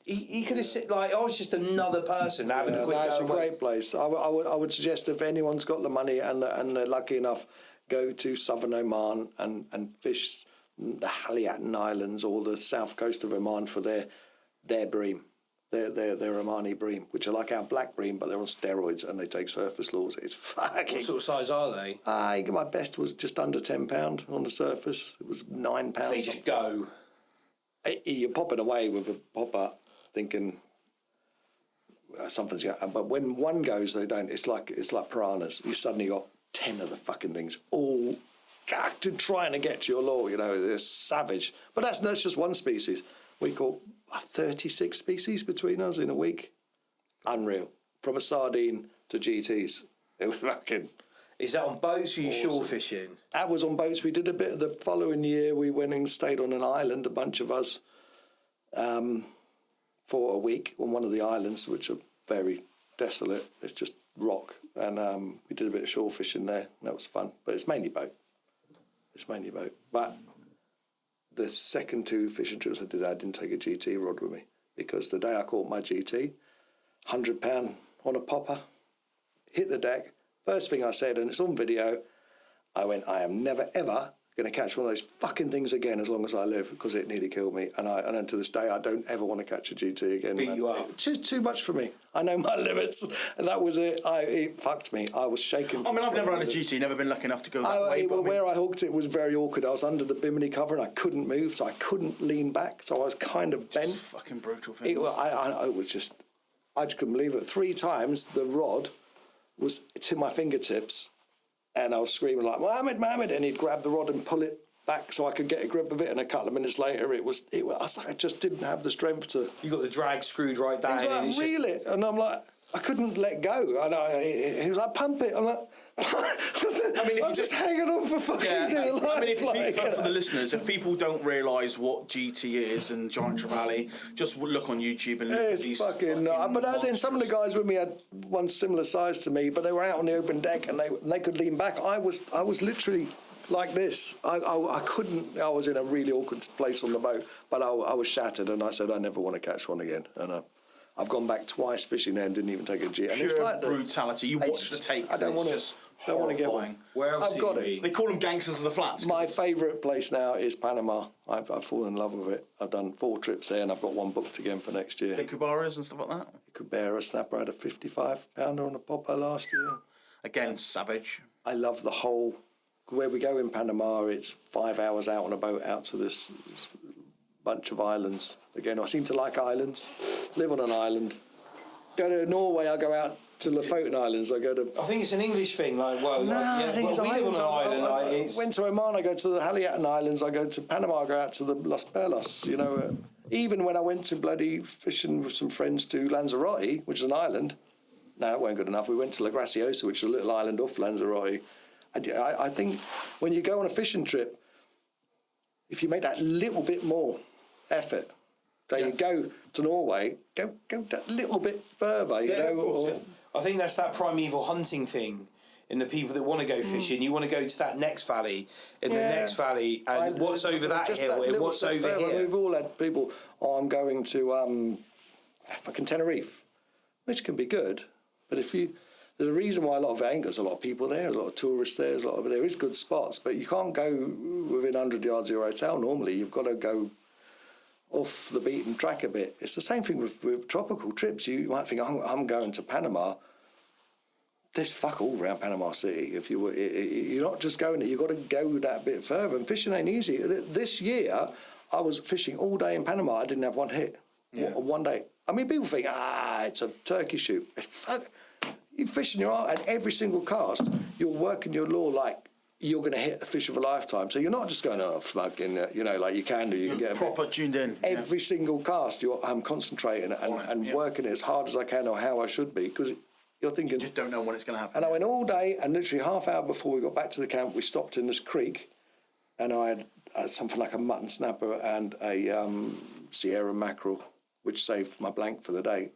he could have said, like, I was just another person having a quick go. It's a great place. I would suggest if anyone's got the money and they're lucky enough, go to southern Oman and fish the Haliatan Islands or the south coast of Oman for their bream, their Omani bream, which are like our black bream, but they're on steroids and they take surface lures. It's fucking... What sort of size are they? My best was just under £10 on the surface. It was £9. They just go. You're popping away with a popper thinking something's going. But when one goes, they don't. It's like piranhas. You suddenly got 10 of the fucking things all trying to get to your lure. They're savage. But that's just one species. We caught 36 species between us in a week. Unreal. From a sardine to GTs. It was fucking... Is that on boats or you awesome. shore fishing? That was on boats. We did a bit of the following year. We went and stayed on an island, a bunch of us, for a week on one of the islands, which are very desolate. It's just rock. And we did a bit of shore fishing there. That was fun. But it's mainly boat. But the second 2 fishing trips I did, I didn't take a GT rod with me because the day I caught my GT, £100 on a popper, hit the deck. First thing I said, and it's on video, I went, I am never, ever going to catch one of those fucking things again as long as I live because it nearly killed me. And to this day, I don't ever want to catch a GT again. Beat you up. Too much for me. I know my limits. And that was it. It fucked me. I was shaking. I mean, I've never had a GT, never been lucky enough to go that way. Where I hooked it was very awkward. I was under the bimini cover and I couldn't move, so I couldn't lean back. So I was kind of bent. Just fucking brutal thing. I just couldn't believe it. 3 times the rod was to my fingertips, and I was screaming like Mohammed, and he'd grab the rod and pull it back so I could get a grip of it. And a couple of minutes later, I was like, I just didn't have the strength to. You got the drag screwed right down. He was like, reel it, and I'm like, I couldn't let go. And he was like, pump it. I'm like. I mean, I'm just hanging on for fucking dear life. I mean, for the listeners, if people don't realise what GT is and Giant Trevally, just look on YouTube and look at these fucking but then some of the guys with me had one similar size to me, but they were out on the open deck and they could lean back. I was literally like this. I couldn't. I was in a really awkward place on the boat, but I was shattered, and I said I never want to catch one again. And I've gone back twice fishing there and didn't even take a G. And pure it's like brutality. You watch the takes. I don't want to get one. Where else I've got it. They call them gangsters of the flats. My favourite place now is Panama. I've fallen in love with it. I've done 4 trips there, and I've got one booked again for next year. The Kubaras and stuff like that. Kubera snapper had a 55-pounder on a popper last year. Again, savage. I love the whole. Where we go in Panama, it's 5 hours out on a boat out to this bunch of islands. Again, I seem to like islands. Live on an island. Go to Norway, I go out to Lofoten Islands. I think it's an English thing. I think it's we live on an island. I went to Oman, I go to the Haliatan Islands. I go to Panama, I go out to the Los Perlos. Even when I went to bloody fishing with some friends to Lanzarote, which is an island. No, that weren't good enough. We went to La Graciosa, which is a little island off Lanzarote. I think when you go on a fishing trip, if you make that little bit more effort, you go to Norway, go that little bit further, I think that's that primeval hunting thing in the people that want to go fishing. You want to go to that next valley, the next valley, and what's over that hill, and what's over here. We've all had people, I'm going to fucking Tenerife, which can be good, but if you... There's a reason why a lot of it ain't. There's a lot of people there, there's a lot of tourists there, there is good spots, but you can't go within 100 yards of your hotel normally. You've got to go off the beaten track a bit. It's the same thing with tropical trips. You might think, I'm going to Panama. There's fuck all around Panama City. If you're not just going there, you've got to go that bit further. And fishing ain't easy. This year, I was fishing all day in Panama. I didn't have one hit. Yeah. One day. I mean, people think, it's a turkey shoot. You're fishing your art, and every single cast, you're working your lure like you're going to hit a fish of a lifetime. So you're not just going, fucking, like you can do. You can get proper tuned in. Every single cast, I'm concentrating and working it as hard as I can or how I should be, because you're thinking... You just don't know when it's going to happen. And I went all day, and literally half hour before we got back to the camp, we stopped in this creek, and I had something like a mutton snapper and a Sierra mackerel, which saved my blank for the day.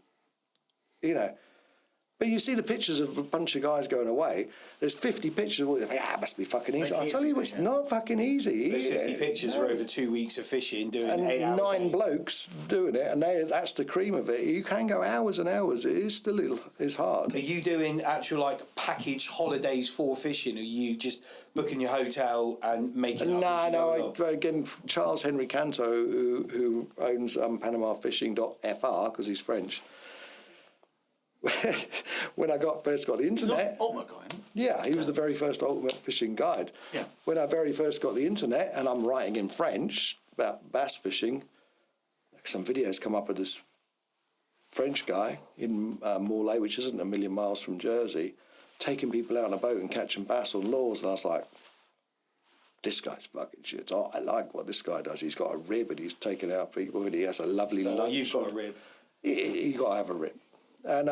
But you see the pictures of a bunch of guys going away. There's 50 pictures of all. It must be fucking easy. I tell you, it's not fucking easy. There's 50 pictures are over 2 weeks of fishing, doing and 8 hours. 9 blokes doing it, and that's the cream of it. You can go hours and hours. It is still it's hard. Are you doing actual package holidays for fishing? Or are you just booking your hotel and making? No. Again, Charles Henry Canto, who owns PanamaFishing.fr because he's French. When I first got the internet... Ultimate guy. Yeah, he was the very first ultimate fishing guide. Yeah. When I very first got the internet, and I'm writing in French about bass fishing, some videos come up of this French guy in Morlaix, which isn't a million miles from Jersey, taking people out on a boat and catching bass on lures, and I was like, this guy's fucking shit. I like what this guy does. He's got a rib, and he's taking out people, and he has a lovely... So you've got a rib. You got to have a rib. And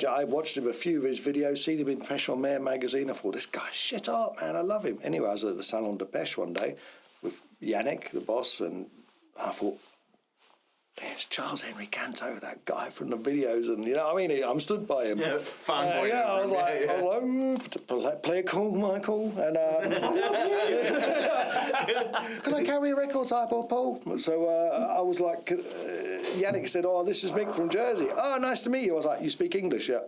I watched him a few of his videos, seen him in Pêche en Mer magazine. I thought, this guy's shit up, man. I love him. Anyway, I was at the Salon de Pêche one day with Yannick, the boss, and I thought, there's Charles Henry Canto, that guy from the videos, and you know what I mean? I'm stood by him. Yeah, fanboy. I was like, play it cool, Michael, and can I carry a record type or Paul? So I was like, Yannick said, this is Mick from Jersey. Oh, nice to meet you. I was like, you speak English, yeah?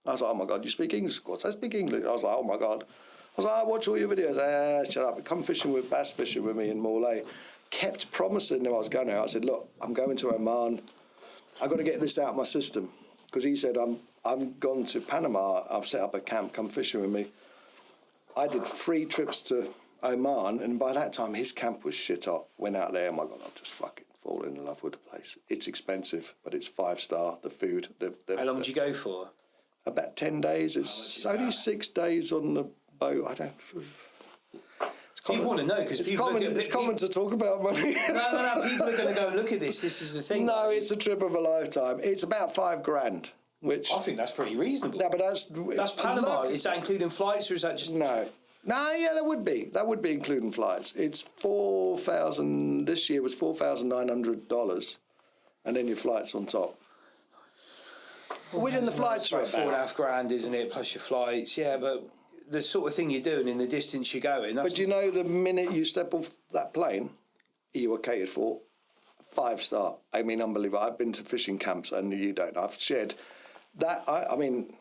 I was like, oh my God, you speak English? Of course I speak English. I was like, oh my God. I was like, I watch all your videos. Shut up. Come bass fishing with me in Morlaix. Kept promising him I was going there. I said, look, I'm going to Oman. I've got to get this out of my system. Because he said, I'm gone to Panama. I've set up a camp. Come fishing with me. I did 3 trips to Oman, and by that time his camp was shit up. Went out there, oh my God, I've just fucking fallen in love with the place. It's expensive, but it's 5-star. The food. How long did you go for? About 10 days. It's only 6 days on the boat. I don't... People want to know because it's common to talk about money. No. People are going to go and look at this. This is the thing. No, it's a trip of a lifetime. It's about $5,000, which I think that's pretty reasonable. No, but that's Panama. Is that including flights or is that just no? No, yeah, that would be including flights. It's $4,000. This year was $4,900, and then your flights on top. Within the flights are about $4,500, isn't it? Plus your flights, yeah, but. The sort of thing you're doing in the distance you're going. But you know, the minute you step off that plane, you are catered for 5-star. I mean, unbelievable. I've been to fishing camps and you don't. I've shared that. I mean,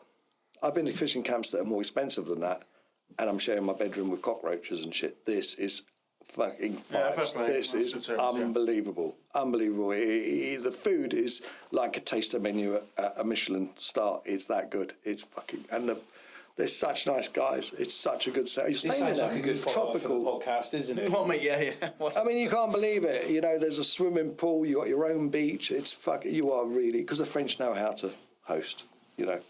I've been to fishing camps that are more expensive than that, and I'm sharing my bedroom with cockroaches and shit. This is fucking this is unbelievable. Unbelievable. The food is like a taster menu at a Michelin star. It's that good. It's fucking... And they're such nice guys. It's such a good set. This sounds like a good tropical podcast, isn't it? Well, mate, yeah. I mean, you can't believe it. You know, there's a swimming pool. You got your own beach. It's fucking. You are really because the French know how to host. You know,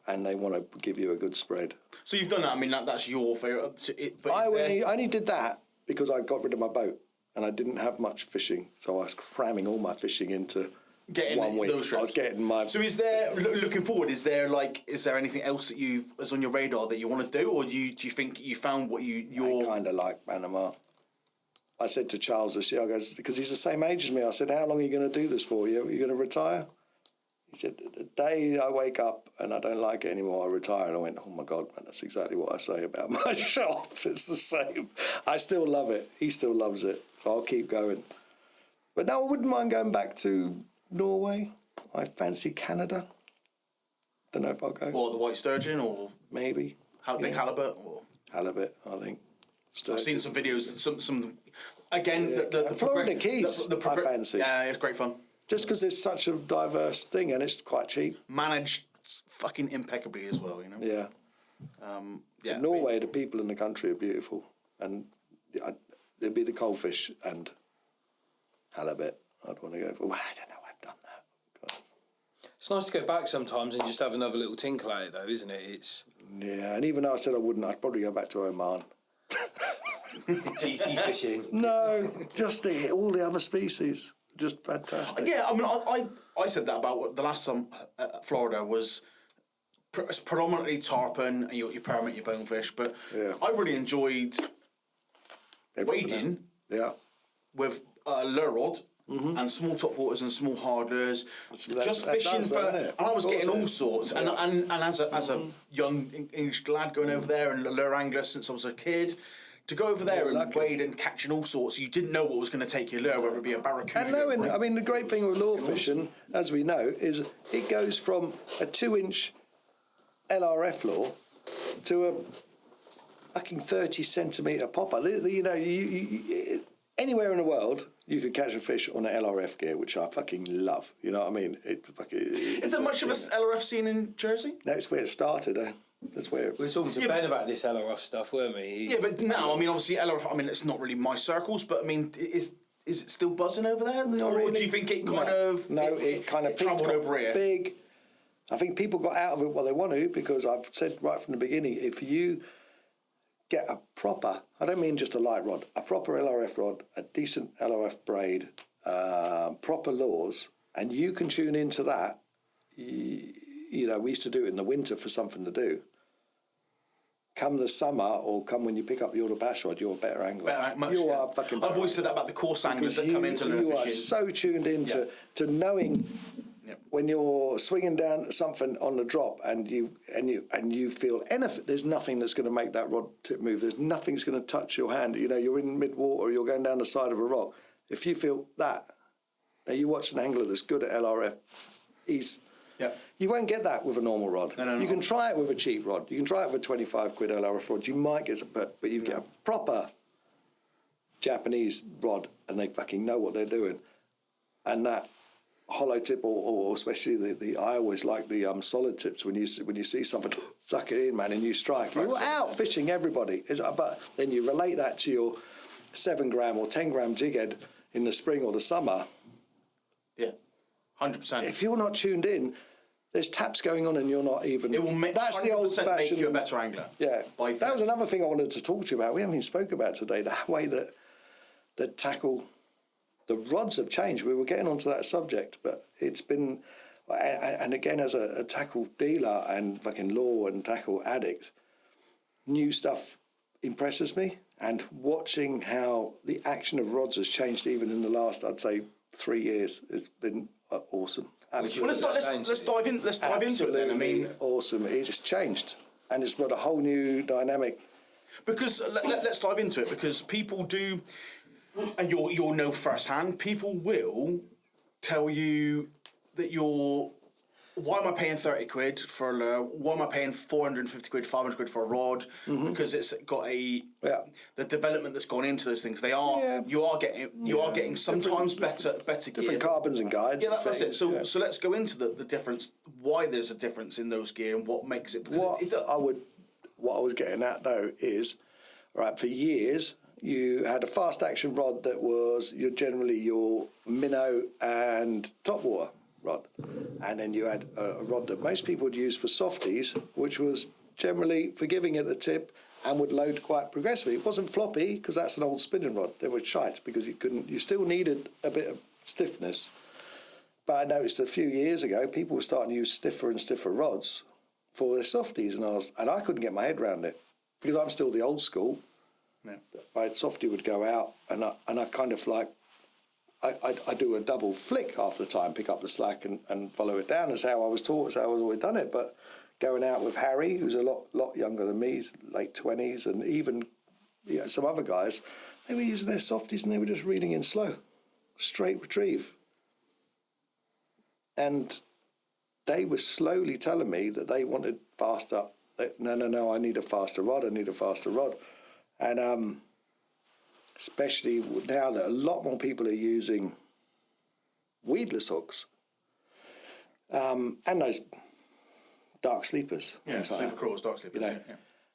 and they want to give you a good spread. So you've done that. I mean, that's your favourite. I only did that because I got rid of my boat and I didn't have much fishing, so I was cramming all my fishing into. Getting 1 week. Those trips. I was getting my. So is there looking forward? Is there anything else that is on your radar that you want to do, or do you think you found what you're? I kind of like Panama. I said to Charles this year, because he's the same age as me. I said, "How long are you going to do this for? Are you going to retire?" He said, "The day I wake up and I don't like it anymore, I retire." And I went, "Oh my God, man, that's exactly what I say about my shop. It's the same. I still love it. He still loves it, so I'll keep going. But no, I wouldn't mind going back to Norway. I fancy Canada. Don't know if I'll go. Or the white sturgeon, or Maybe. big halibut, or Halibut, I think. I've seen some videos. Some again, the Florida Keys, I fancy. Yeah, it's great fun. Just because it's such a diverse thing and it's quite cheap. Managed fucking impeccably as well, you know. Yeah. Yeah. In Norway, the people in the country are beautiful, and there'd be the coalfish and halibut. I'd want to go. Well, I don't know. I've done that. God. It's nice to go back sometimes and just have another little tinkle at it, though, isn't it? It's Yeah, and even though I said I wouldn't, I'd probably go back to Oman. GT fishing. No, just all the other species. Just fantastic. Yeah, I mean, I said that about the last time at Florida was predominantly tarpon and your permit, your bonefish, but I really enjoyed wading with a lure rod and small top waters and small hard lures, just fishing and I was getting all sorts. And as a young English lad going over there and a lure angler since I was a kid, to go over there and wade and catching all sorts, you didn't know what was going to take your lure, whether it be a barracuda. And knowing, I mean, the great thing with lure fishing, as we know, is it goes from a 2-inch LRF lure to a fucking 30-centimetre popper. You know, you anywhere in the world, you could catch a fish on an LRF gear, which I fucking love. You know what I mean? Is there much of an LRF scene in Jersey? That's where it started, eh? That's where we were talking to Ben about this LRF stuff, weren't we? Yeah, but now, I mean, obviously LRF, I mean, it's not really my circles, but I mean, is it still buzzing over there? Not or really. do you think it kind of... No, it kind of travelled over here? Big. I think people got out of it what they want to, because I've said right from the beginning, if you get a proper, I don't mean just a light rod, a proper LRF rod, a decent LRF braid, proper lures, and you can tune into that. You know, we used to do it in the winter for something to do. Come the summer, or come when you pick up your bass rod, you're a better angler. You are fucking better. I've always said that about the coarse anglers that come into lure fishing. You are so tuned into to knowing when you're swinging down something on the drop, and you feel anything. There's nothing that's going to make that rod tip move. There's nothing that's going to touch your hand. You know, you're in mid water, you're going down the side of a rock. If you feel that, now you watch an angler that's good at LRF, you won't get that with a normal rod. No. You can try it with a cheap rod. You can try it with a 25 quid LRF rod. You might get some, but you get a proper Japanese rod, and they fucking know what they're doing. And that hollow tip, or especially the I always like the solid tips. When you see something, suck it in, man, and you strike. You're out fishing everybody. But then you relate that to your 7 gram or 10 gram jig head in the spring or the summer. Yeah, 100%. If you're not tuned in, there's taps going on and you're not even... It will that's the old-fashioned... make you a better angler. Yeah. That was another thing I wanted to talk to you about. We haven't even spoke about today, the way that tackle... The rods have changed. We were getting onto that subject, but it's been... And again, as a tackle dealer and fucking lure and tackle addict, new stuff impresses me. And watching how the action of rods has changed even in the last, I'd say, 3 years, it's been awesome. Well, let's dive into it then. I mean, awesome. It's changed, and it's got a whole new dynamic. Because let's dive into it, because people do, and you'll know firsthand, people will tell you that why am I paying 30 quid for a lure? Why am I paying 450 quid, 500 quid for a rod? Because it's got the development that's gone into those things. You are getting sometimes better gear. Different carbons and guides. Yeah, that's it. So let's go into the difference, why there's a difference in those gear and what makes it. What I was getting at though is, right, for years you had a fast action rod that was generally your minnow and topwater rod, and then you had a rod that most people would use for softies, which was generally forgiving at the tip and would load quite progressively. It wasn't floppy, because that's an old spinning rod. They were shite because you still needed a bit of stiffness. But I noticed a few years ago people were starting to use stiffer and stiffer rods for their softies, and I couldn't get my head around it because I'm still the old school. My softie would go out, and I kind of like I do a double flick half the time, pick up the slack and follow it down. That's how I was taught. That's how I've always done it. But going out with Harry, who's a lot younger than me, he's late 20s, and even some other guys, they were using their softies and they were just reeling in slow, straight retrieve. And they were slowly telling me that they wanted faster. No, I need a faster rod. And especially now that a lot more people are using weedless hooks and those dark sleepers. Yeah, super crawls, dark sleepers. You know,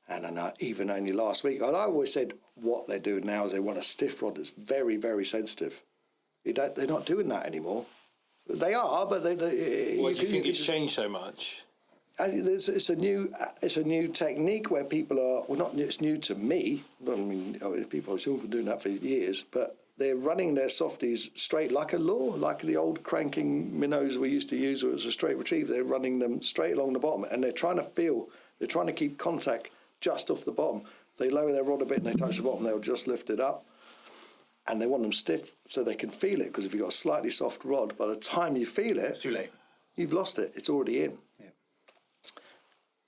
and even only last week, I always said what they're doing now is they want a stiff rod that's very, very sensitive. They're not doing that anymore. They are, but Why do you think it's changed so much? It's a new technique where people are. Well, not it's new to me. I mean, people have been doing that for years, but they're running their softies straight like a law, like the old cranking minnows we used to use, where it was a straight retrieve. They're running them straight along the bottom, and they're trying to keep contact just off the bottom. They lower their rod a bit and they touch the bottom, they'll just lift it up. And they want them stiff so they can feel it, because if you've got a slightly soft rod, by the time you feel it, it's too late. You've lost it. It's already in. Yeah.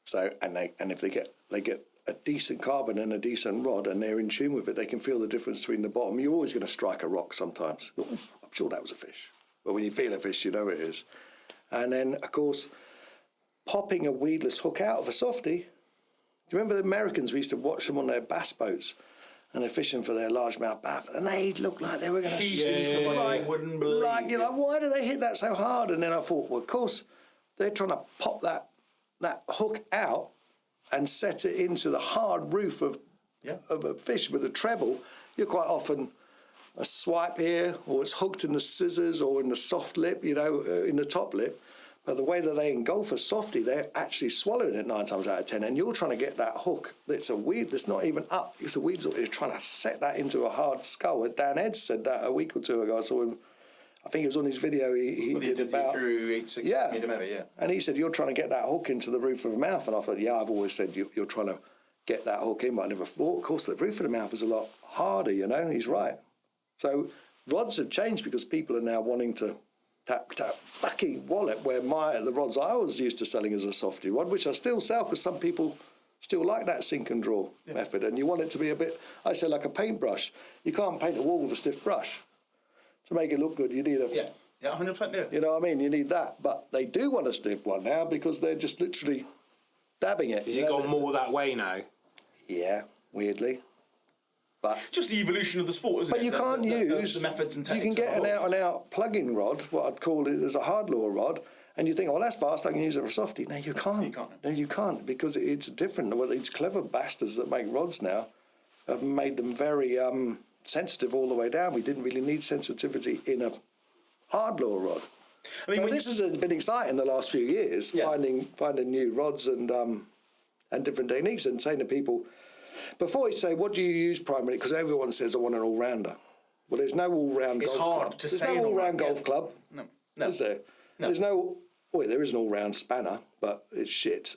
So and if they get a decent carbon and a decent rod and they're in tune with it, they can feel the difference between the bottom. You're always going to strike a rock sometimes. Oh, I'm sure that was a fish. But when you feel a fish, you know it is. And then, of course, popping a weedless hook out of a softie. Do you remember the Americans? We used to watch them on their bass boats, and they're fishing for their largemouth bass, and they looked like they were going to wouldn't believe. Like, you know, why do they hit that so hard? And then I thought, well, of course, they're trying to pop that hook out and set it into the hard roof of a fish with a treble. You're quite often a swipe here, or it's hooked in the scissors or in the soft lip, you know, in the top lip. But the way that they engulf a softie, they're actually swallowing it 9 times out of 10. And you're trying to get that hook that's a weed that's not even up. It's a weed hook. You're trying to set that into a hard skull. Dan Ed said that a week or two ago. I saw him. I think it was on his video he did about. And he said, you're trying to get that hook into the roof of a mouth. And I thought, yeah, I've always said you're trying to get that hook in, but I never thought, of course, the roof of the mouth is a lot harder, you know. He's right. So rods have changed because people are now wanting to tap backy wallet, where the rods I was used to selling as a softy rod, which I still sell because some people still like that sink and draw method, and you want it to be a bit, I say, like a paintbrush. You can't paint a wall with a stiff brush. To make it look good, you need a... Yeah, 100%, yeah. You know what I mean? You need that. But they do want a stiff one now because they're just literally dabbing it. Has it gone more that way now? Yeah, weirdly. But just the evolution of the sport, isn't it? But you can't use the methods and you techniques. can get an out-and-out plug-in rod, what I'd call it as a hard lure rod, and you think, oh, that's fast, I can use it for a softie. No, you can't. No, you can't, because it's different. Well, these clever bastards that make rods now have made them very sensitive all the way down. We didn't really need sensitivity in a hard lure rod. I mean, so this has been exciting the last few years, finding new rods and different techniques, and saying to people, before you say, what do you use primarily? Because everyone says, I want an all-rounder. Well, there's no all-round golf club. It's hard to say. There's no all-round golf club. No. Is there? No. There's no... Well, there is an all-round spanner, but it's shit.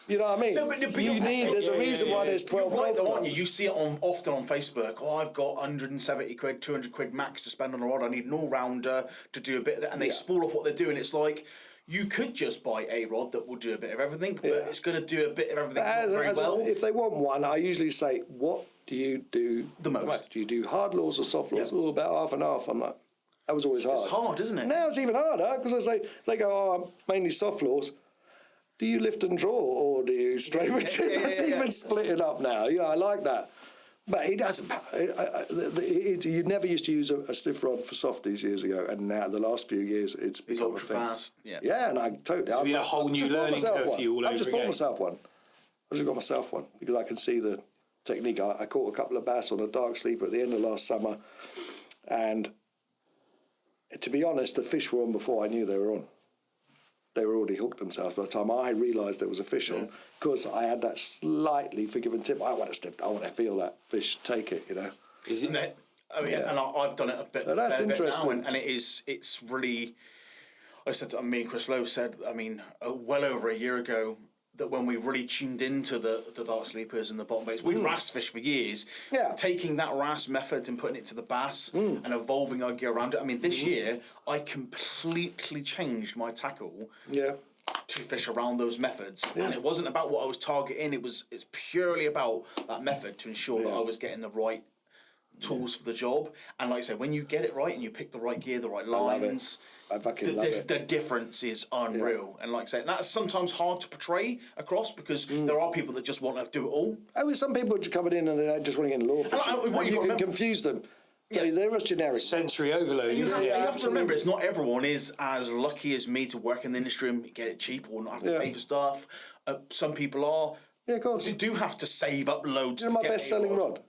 You know what I mean? No, but there's a reason why there's 12 golf clubs. You see it often on Facebook. Oh, I've got 170 quid, 200 quid max to spend on a rod. I need an all-rounder to do a bit of that. And they spoil off what they're doing. It's like... You could just buy a rod that will do a bit of everything, but it's going to do a bit of everything very well. If they want one, I usually say, what do you do the most? Do you do hard lures or soft lures? Oh, about half and half. I'm like, that was always hard. It's hard, isn't it? Now it's even harder, because I say, they go, oh, I'm mainly soft lures. Do you lift and draw, or do you straight retrieve? That's even splitting up now. Yeah, I like that. But it doesn't. You never used to use a stiff rod for softies years ago, and now the last few years it's become ultra fast. Yeah, and I totally. It's been a whole new learning curve for you all over again. I just bought myself one. I just got myself one because I can see the technique. I caught a couple of bass on a dark sleeper at the end of last summer, and to be honest, the fish were on before I knew they were on. They were already hooked themselves by the time I realised there was a fish on, because I had that slightly forgiving tip. I want to feel that fish take it, you know. Isn't it? I mean, and I've done it a bit. That's interesting. Now, and it's really. I said, me and Chris Lowe said, I mean, well over a year ago, that when we really tuned into the dark sleepers and the bottom baits, we'd wrasse fish for years. Yeah. Taking that wrasse method and putting it to the bass and evolving our gear around it. I mean, this year, I completely changed my tackle to fish around those methods. Yeah. And it wasn't about what I was targeting. It's purely about that method to ensure that I was getting the right tools for the job. And like I said, when you get it right and you pick the right gear, the right lines, I fucking love it. The difference is unreal. And like I said, that's sometimes hard to portray across because there are people that just want to do it all. I mean, some people are just coming in and they just want to get in law fishing. And you can confuse them. So they're as generic. Sensory overload. You have to remember, it's not everyone is as lucky as me to work in the industry and get it cheap or not have to pay for stuff. Some people are. Yeah, of course. You do have to save up loads. You know, my best-selling rod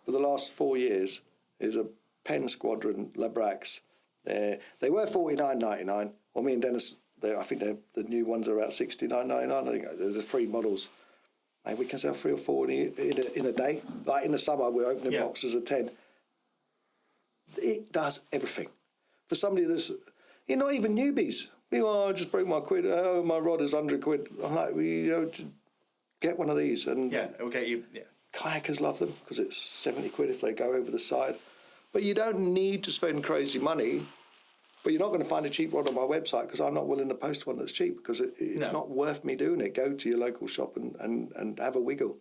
for the last 4 years is a Penn Squadron Labrax. They were $49.99. Well, me and Dennis, I think the new ones are about $69.99. I think there's 3 models. And we can sell 3 or 4 in a day. Like in the summer, we're opening boxes of 10. It does everything. For somebody that's, not even newbies. People, I just broke my quid. Oh, my rod is £100. I'm like, get one of these. And it will get you. Yeah. Kayakers love them because it's £70 if they go over the side. But you don't need to spend crazy money. But you're not going to find a cheap rod on my website because I'm not willing to post one that's cheap because it's not worth me doing it. Go to your local shop and have a wiggle.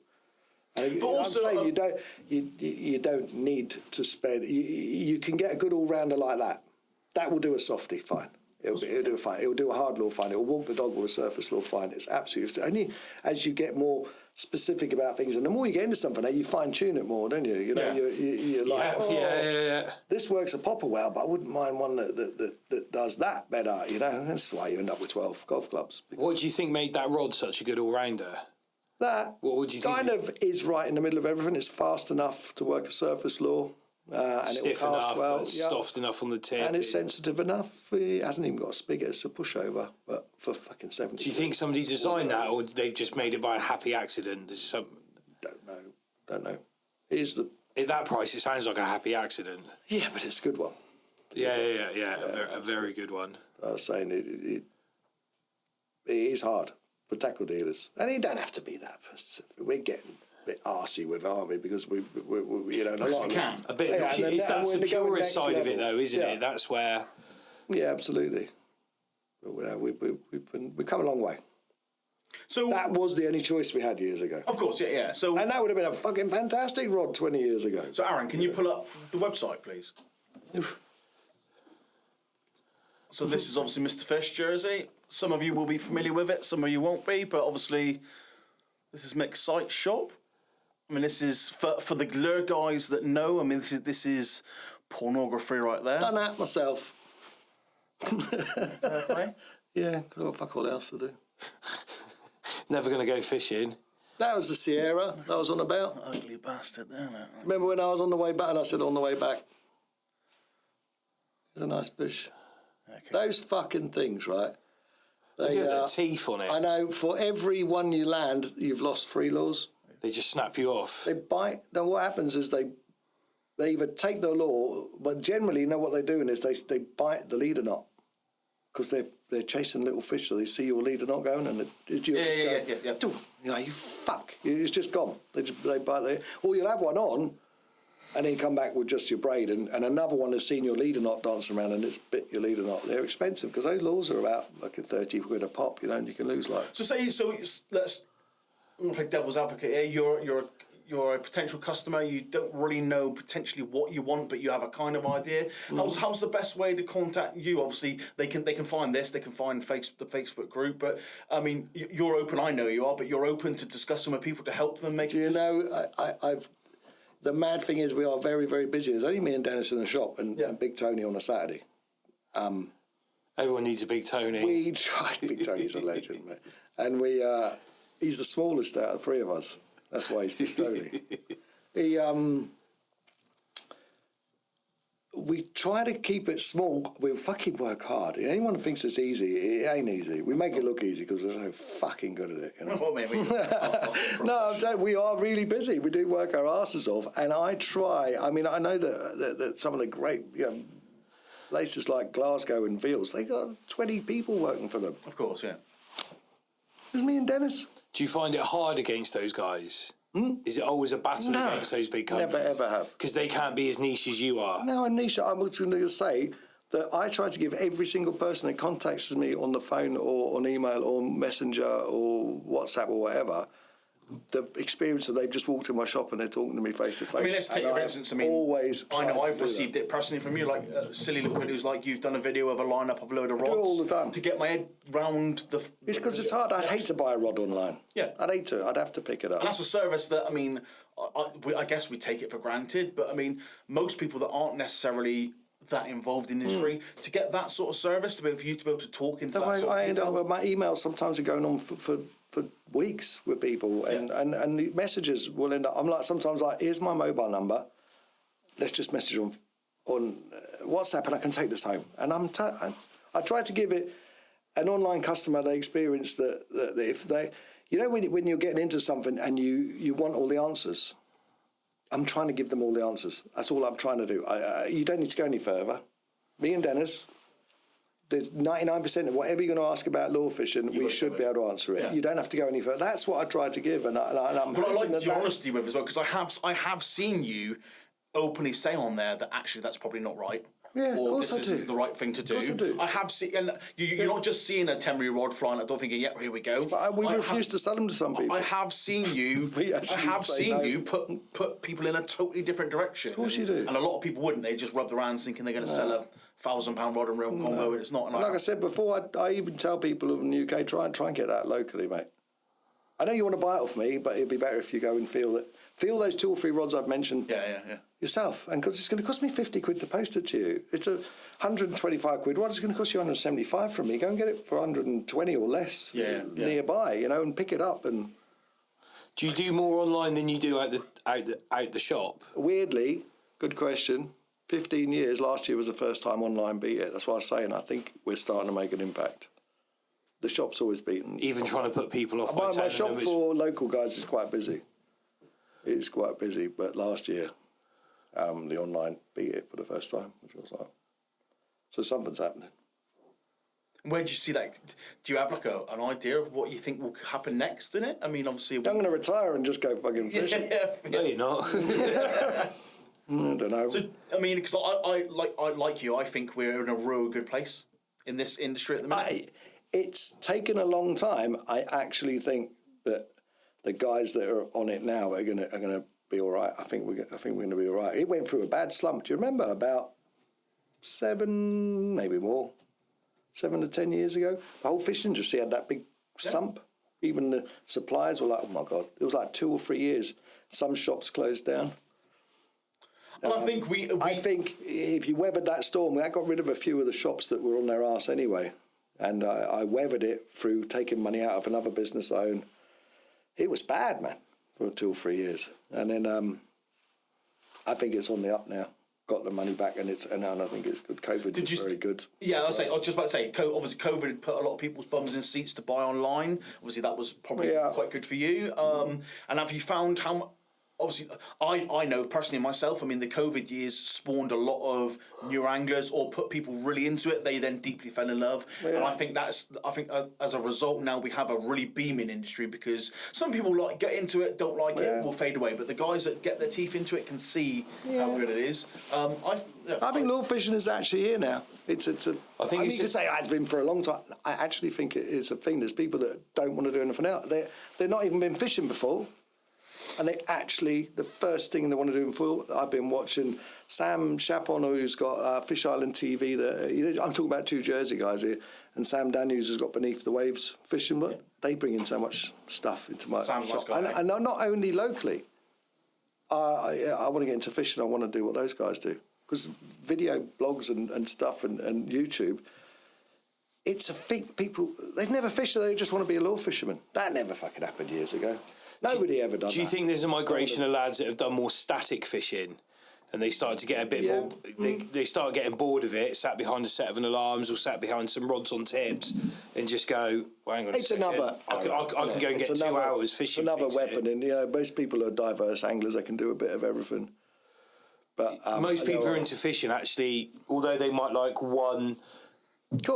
But also, I'm saying you don't need to spend. You can get a good all rounder like that. That will do a softie fine. It'll do fine. It'll do a hard law fine. It'll walk the dog with a surface law fine. It's absolutely only as you get more specific about things, and the more you get into something, you fine tune it more, don't you? You're like, this works a popper well, but I wouldn't mind one that does that better. That's why you end up with 12 golf clubs. What do you think made that rod such a good all rounder? That what would you kind think? of is right in the middle of everything. It's fast enough to work a surface law. And stiff it will cast enough, well, soft enough on the tip, and it's sensitive enough. It hasn't even got a spigot; it's a pushover, but for fucking 70. Do you think somebody designed that, or they've just made it by a happy accident? There's some. Don't know. Here's the. At that price, it sounds like a happy accident. Yeah, but it's a good one. Yeah. A very good one. I was saying it is hard for tackle dealers, and it don't have to be that. We're getting a bit arsey with Army because we a lot. A bit. That's the purist side of it, though, isn't it? That's where. Yeah, absolutely. But we've come a long way. So that was the only choice we had years ago. Of course, yeah. So and that would have been a fucking fantastic rod 20 years ago. So Aaron, can you pull up the website, please? So this is obviously Mr. Fish jersey. Some of you will be familiar with it, some of you won't be, but obviously this is Mick's site shop. I mean, this is for the lure guys that know. I mean, this is pornography right there. Done that myself. Okay. Yeah, got fuck all else to do. Never going to go fishing. That was the Sierra that I was on about. Ugly bastard there. Remember when I was on the way back and I said on the way back, there's a nice fish. Okay. Those fucking things, right? Look at the teeth on it. I know, for every one you land, you've lost 3 lures. They just snap you off. They bite. Then what happens is they either take the lure, but generally, what they're doing is they bite the leader knot. Because they're chasing little fish, so they see your leader not going, and you fuck, it's just gone. They bite there, or you'll have one on, and then you come back with just your braid, and another one has seen your leader knot dancing around, and it's bit your leader knot. They're expensive because those lures are about like £30 a pop, and you can lose like. Let's play devil's advocate here. You're a potential customer. You don't really know potentially what you want, but you have a kind of idea. How's the best way to contact you? Obviously, they can find this. They can find the Facebook group. But I mean, you're open. I know you are, but you're open to discussing with people to help them make. I've. The mad thing is, we are very, very busy. There's only me and Dennis in the shop, and Big Tony on a Saturday. Everyone needs a Big Tony. We try. Big Tony's a legend, man. And he's the smallest out of the 3 of us. That's why he's Big Tony. We try to keep it small. We fucking work hard. Anyone who thinks it's easy, it ain't easy. We make it look easy because we're so fucking good at it. Well, maybe. No, I'm saying we are really busy. We do work our asses off, and I try. I mean, I know that some of the great, places like Glasgow and Veals, they got 20 people working for them. Of course, yeah. It was me and Dennis. Do you find it hard against those guys? Is it always a battle against those big companies? Never, ever have. Because they can't be as niche as you are. No, I'm niche. I was going to say that I try to give every single person that contacts me on the phone or on email or Messenger or WhatsApp or whatever the experience that they've just walked in my shop and they're talking to me face to face. I mean, let's take for instance. I mean, always I know tried I've to do received that. it personally from you, like silly little videos, like you've done a video of a lineup of a load of rods. do it all the time. To get my head round the. It's because it's hard. I'd hate to buy a rod online. Yeah. I'd hate to. I'd have to pick it up. And that's a service that, I mean, I guess we take it for granted, but I mean, most people that aren't necessarily that involved in the industry, to get that sort of service, for you to be able to talk into that sort of I end up detail. with my emails sometimes are going on for weeks with people, and the messages will end up. I'm like, sometimes like, here's my mobile number. Let's just message on WhatsApp, and I can take this home. And I try to give it an online customer the experience that if they, when you're getting into something and you want all the answers. I'm trying to give them all the answers. That's all I'm trying to do. You don't need to go any further. Me and Dennis, there's 99% of whatever you're going to ask about lure fishing, we should be able to answer it. Yeah. You don't have to go any further. That's what I try to give, and I'm. But I like your honesty with it as well, because I have seen you openly say on there that actually that's probably not right. Yeah, of or course this I isn't do. the right thing to do. Of course I do. I have seen, and you're not just seeing a temporary rod flying. I don't thinking, yeah, here we go. But we refuse to sell them to some people. I have seen you. We I actually have say seen no. you put people in a totally different direction. Of course you do. And a lot of people wouldn't. They just rub their hands thinking they're going to sell a £1,000 rod and reel combo, and it's not. And Like I said before, I even tell people in the UK, try and get that locally, mate. I know you want to buy it off me, but it'd be better if you go and feel those 2 or 3 rods I've mentioned yourself. And because it's going to cost me 50 quid to post it to you. It's a 125 quid rod. It's going to cost you 175 from me. Go and get it for 120 or less nearby, and pick it up. And Do you do more online than you do out the shop? weirdly, good question. 15 years. Last year was the first time online beat it. That's why I was saying I think we're starting to make an impact. The shop's always beaten. Even trying to put people off by My telling shop them it's- for local guys is quite busy. It is quite busy, but last year the online beat it for the first time, which was like, so something's happening. Where do you see that? Do you have like an idea of what you think will happen next in it? I mean, obviously, I'm going to retire and just go fucking fishing. No, you're not. I don't know. So, I mean, because I like you, I think we're in a real good place in this industry at the minute. It's taken a long time. I actually think that the guys that are on it now are gonna be all right. I think we're going to be all right. It went through a bad slump. Do you remember about 7, maybe more, 7 to 10 years ago? The whole fish industry had that big slump. Even the suppliers were like, "Oh my god!" It was like 2 or 3 years. Some shops closed down. And I think we I think if you weathered that storm, I got rid of a few of the shops that were on their arse anyway. And I weathered it through taking money out of another business I own. It was bad, man, for 2 or 3 years. And then I think it's on the up now. Got the money back, and I think it's good. COVID was very good. Yeah, I was just about to say, obviously COVID had put a lot of people's bums in seats to buy online. Obviously, that was probably quite good for you. And have you found how much? Obviously, I know personally myself, I mean, the COVID years spawned a lot of new anglers or put people really into it. They then deeply fell in love. Yeah. And I think as a result now we have a really beaming industry, because some people get into it, don't like it, will fade away. But the guys that get their teeth into it can see how good it is. I think lure fishing is actually here now. I think you could say it has been for a long time. I actually think it is a thing. There's people that don't want to do anything else. They've not even been fishing before. And the first thing they want to do in full, I've been watching Sam Chapon, who's got Fish Island TV. I'm talking about 2 Jersey guys here, and Sam Daniels has got Beneath the Waves fishing. But they bring in so much stuff into my shop. And not only locally. I want to get into fishing. I want to do what those guys do. Because video blogs and stuff and YouTube, it's a thing. People, they've never fished, so they just want to be a lure fisherman. That never fucking happened years ago. Nobody ever done that. Do you think there's a migration of lads that have done more static fishing, and they started to get a bit more? They start getting bored of it, sat behind a set of an alarms or sat behind some rods on tips, and just go, well, hang on a second. I can go and get 2 hours fishing. It's another weapon, and most people are diverse anglers. They can do a bit of everything. But most people are into fishing. Actually, although they might like one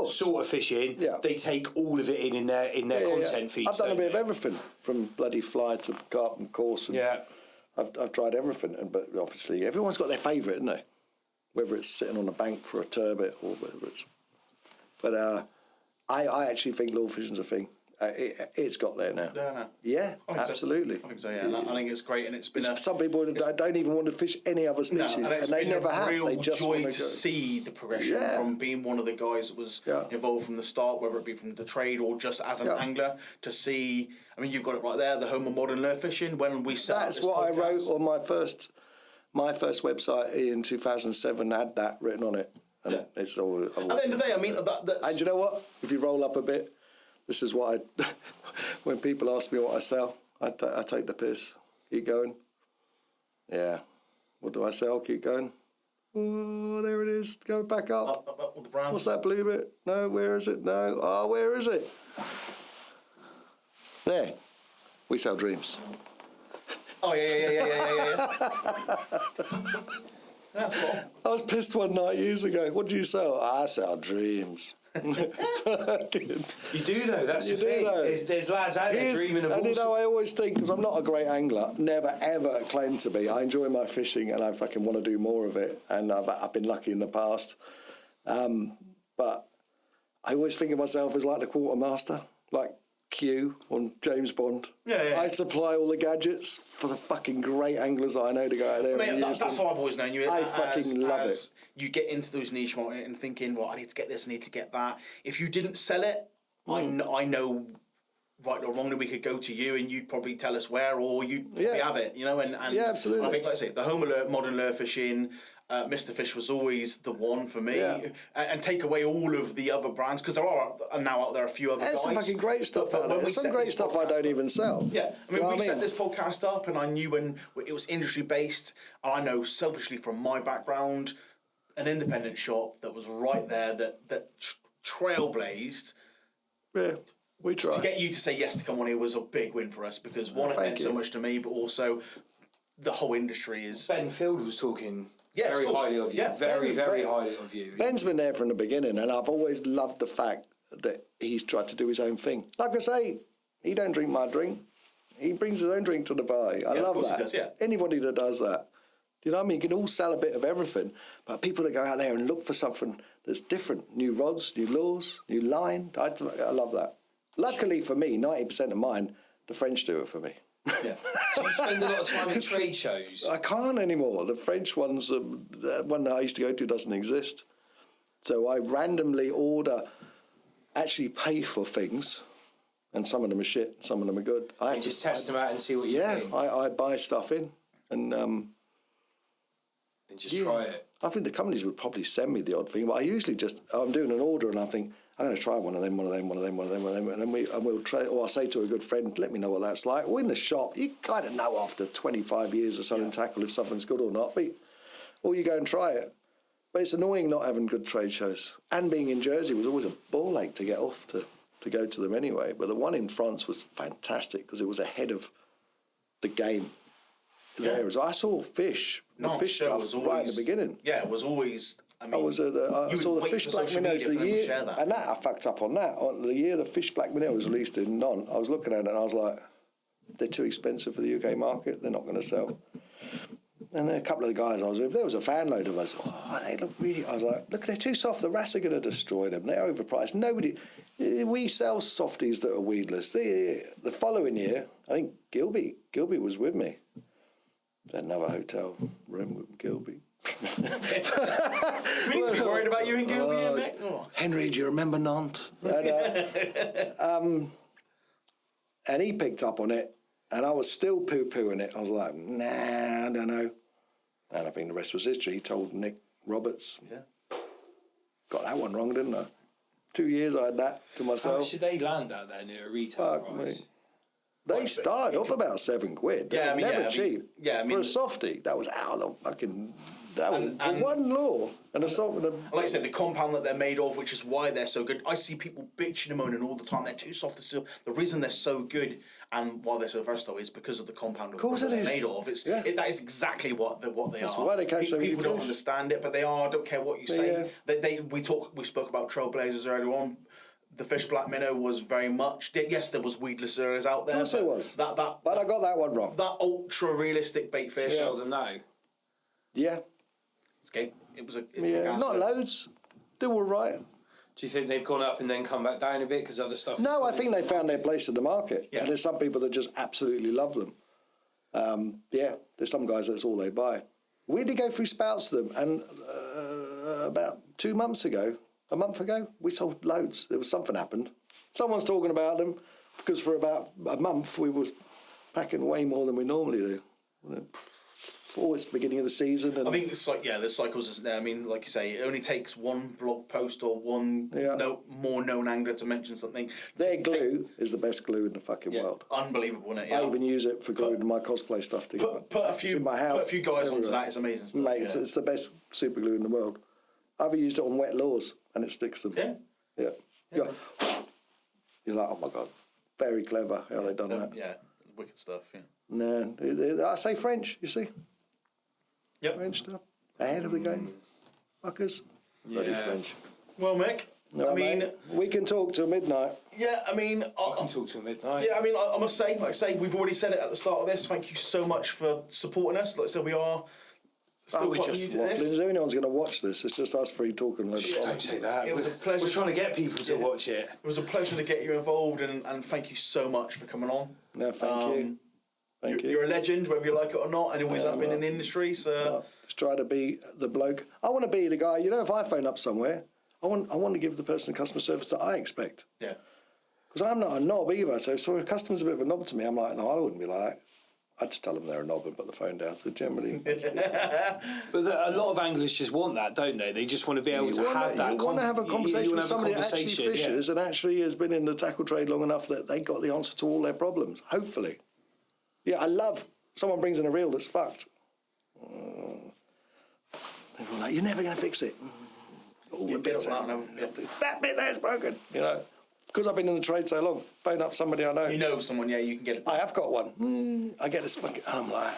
sort of fishing, they take all of it in their content feeds. I've done a bit of everything, from bloody fly to carp and course. And I've tried everything, but obviously everyone's got their favourite, isn't they? Whether it's sitting on a bank for a turbot or whether it's. But I actually think lure fishing's a thing, It's got there now. No. Yeah, I think absolutely. So. I think so. Yeah, I think it's great, and it's been Some people don't even want to fish any other species, and it's they been never a have. real They just joy want to go. see the progression from being one of the guys that was involved from the start, whether it be from the trade or just as an angler. To see, I mean, you've got it right there, the home of modern lure fishing. When we set That's up this what podcast, I wrote on my first website in 2007. Had that written on it. And it's all. At the end of the day, I mean, that's. And you know what? If you roll up a bit, this is what I. When people ask me what I sell, I take the piss. Keep going. Yeah. What do I sell? Keep going. Oh, there it is. Go back up. Up with the brand. What's that blue bit? No, where is it? No. Oh, where is it? There. We sell dreams. Oh yeah. That's cool. I was pissed one night years ago. What do you sell? I sell dreams. You do though. That's the thing. There's lads out there dreaming of. And you know, I always think, because I'm not a great angler, never ever claimed to be. I enjoy my fishing, and I fucking want to do more of it. And I've been lucky in the past, but I always think of myself as like the quartermaster, like Q on James Bond. Yeah. I supply all the gadgets for the fucking great anglers I know to go out there. I mean, that's how I've always known you. I fucking love it. You get into those niche market and thinking, well, I need to get this, I need to get that. If you didn't sell it, I know, right or wrongly, we could go to you and you'd probably tell us where, or you'd probably have it, you know. And yeah, absolutely. I think, like I say, the home of modern lure fishing. Mr. Fish was always the one for me, and take away all of the other brands, because there are now out there a few other There's guys. some fucking great stuff out there. There's some great stuff I don't even sell. Yeah, I mean, we set this podcast up, and I knew when it was industry based. I know selfishly from my background, an independent shop that was right there that trailblazed. Yeah, we tried. To get you to say yes to come on here was a big win for us, because one, it meant so much to me, but also the whole industry is. Ben Field was talking. Yes, very highly of you. Yeah, very highly of you. Ben's been there from the beginning, and I've always loved the fact that he's tried to do his own thing. Like I say, he don't drink my drink. He brings his own drink to the bar. I love that. He does, Anybody that does that. Do you know what I mean? You can all sell a bit of everything, but people that go out there and look for something that's different, new rods, new lures, new line, I love that. Luckily for me, 90% of mine, the French do it for me. Yeah. So you spend a lot of time at trade shows? I can't anymore. The French ones, the one that I used to go to doesn't exist. So I randomly actually pay for things, and some of them are shit, some of them are good. You just test them out and see what you think? Yeah, I buy stuff in, and just try it. I think the companies would probably send me the odd thing, but I usually I'm doing an order and I think, I'm going to try one of them, and then we'll try. Or I say to a good friend, let me know what that's like. Or in the shop, you kind of know after 25 years of selling tackle if something's good or not. Or you go and try it. But it's annoying not having good trade shows. And being in Jersey was always a ball ache to get off to go to them anyway. But the one in France was fantastic because it was ahead of the game. There as well. I saw fish stuff right at the beginning. Yeah, it was always. I mean, I saw the fish black minnows the year, and that I fucked up on that. On the year the fish black minnow was released in Non, I was looking at it and I was like, they're too expensive for the UK market. They're not going to sell. And then a couple of the guys I was with, there was a van load of us. Oh, they look really. I was like, look, they're too soft. The rats are going to destroy them. They're overpriced. We sell softies that are weedless. The following year, I think Gilby was with me. Another hotel room with Gilby. We need to be worried about you and Gilby, Mick. Oh. Henry, do you remember Nantes? And he picked up on it, and I was still poo-pooing it. I was like, nah, I don't know. And I think the rest was history. He told Nick Roberts. Yeah. Got that one wrong, didn't I? 2 years I had that to myself. How much did they land out there near a retail price? They started off about £7. They were never cheap. For a softie, that was out of fucking. That was for one lure and a salt. Like I said, the compound that they're made of, which is why they're so good. I see people bitching and moaning all the time. They're too soft. The reason they're so good and why they're so versatile is because of the compound of what they're made of. That is exactly what they That's are. Why they catch people don't understand it, but they are. I don't care what you say. We spoke about trailblazers earlier on. The fish black minnow was very much. Yes, there was weedless lures out there. Of course, there was. But I got that one wrong. That ultra realistic bait fish. Sell them now. Yeah. Okay, it was a. Not loads. They were right. Do you think they've gone up and then come back down a bit because other stuff? No, I think they found their place in the market. Yeah. And there's some people that just absolutely love them. There's some guys that's all they buy. We did go through spouts of them, and about 2 months ago, a month ago, we sold loads. There was something happened. Someone's talking about them because for about a month we were packing way more than we normally do. It's the beginning of the season. And I think it's like, the cycles isn't there. I mean, like you say, it only takes one blog post or one more known angler to mention something. their glue is the best glue in the fucking world. Unbelievable, isn't it? I even use it for gluing my cosplay stuff together. Put a It's few in my house. Put a few guys onto that. It's amazing stuff. Mate, it's the best super glue in the world. I've used it on wet lures and it sticks them. Yeah. You're like, oh my God, very clever how they've done that. Yeah, wicked stuff, yeah. No, I say French, you see? Yep. French stuff. Ahead of the game. Fuckers. Bloody French. Well, Mick, No, mate, we can talk till midnight. yeah, I mean... I can talk till midnight. Yeah, I mean, I must say, like I say, we've already said it at the start of this. Thank you so much for supporting us. Like I said, we are still We're quite just new to waffling. this. Is there anyone's going to watch this? It's just us three talking. Don't say that. It was a pleasure. We're trying to get people to watch it. It was a pleasure to get you involved, and thank you so much for coming on. No, thank you. Thank you. You're a legend, whether you like it or not, and always have been in the industry. So Just try to be the bloke. I want to be the guy. You know, if I phone up somewhere, I want to give the person customer service that I expect. yeah, Because I'm not a knob either. So if a customer's a bit of a knob to me, I'm like, no, I wouldn't be like that. I'd just tell them they're a knob and put the phone down. So generally, But a lot of anglers just want that, don't they? They just want to be able to have that. You want to have a conversation with somebody that actually conversation, fishes and actually has been in the tackle trade long enough that they got the answer to all their problems. Hopefully, yeah. I love someone brings in a reel that's fucked. People are like, you're never going to fix it. All the bits out. That bit there's broken. You know, because I've been in the trade so long. Phone up somebody I know. you know someone, you can get it. I have got one. I get this fucking... And I'm like,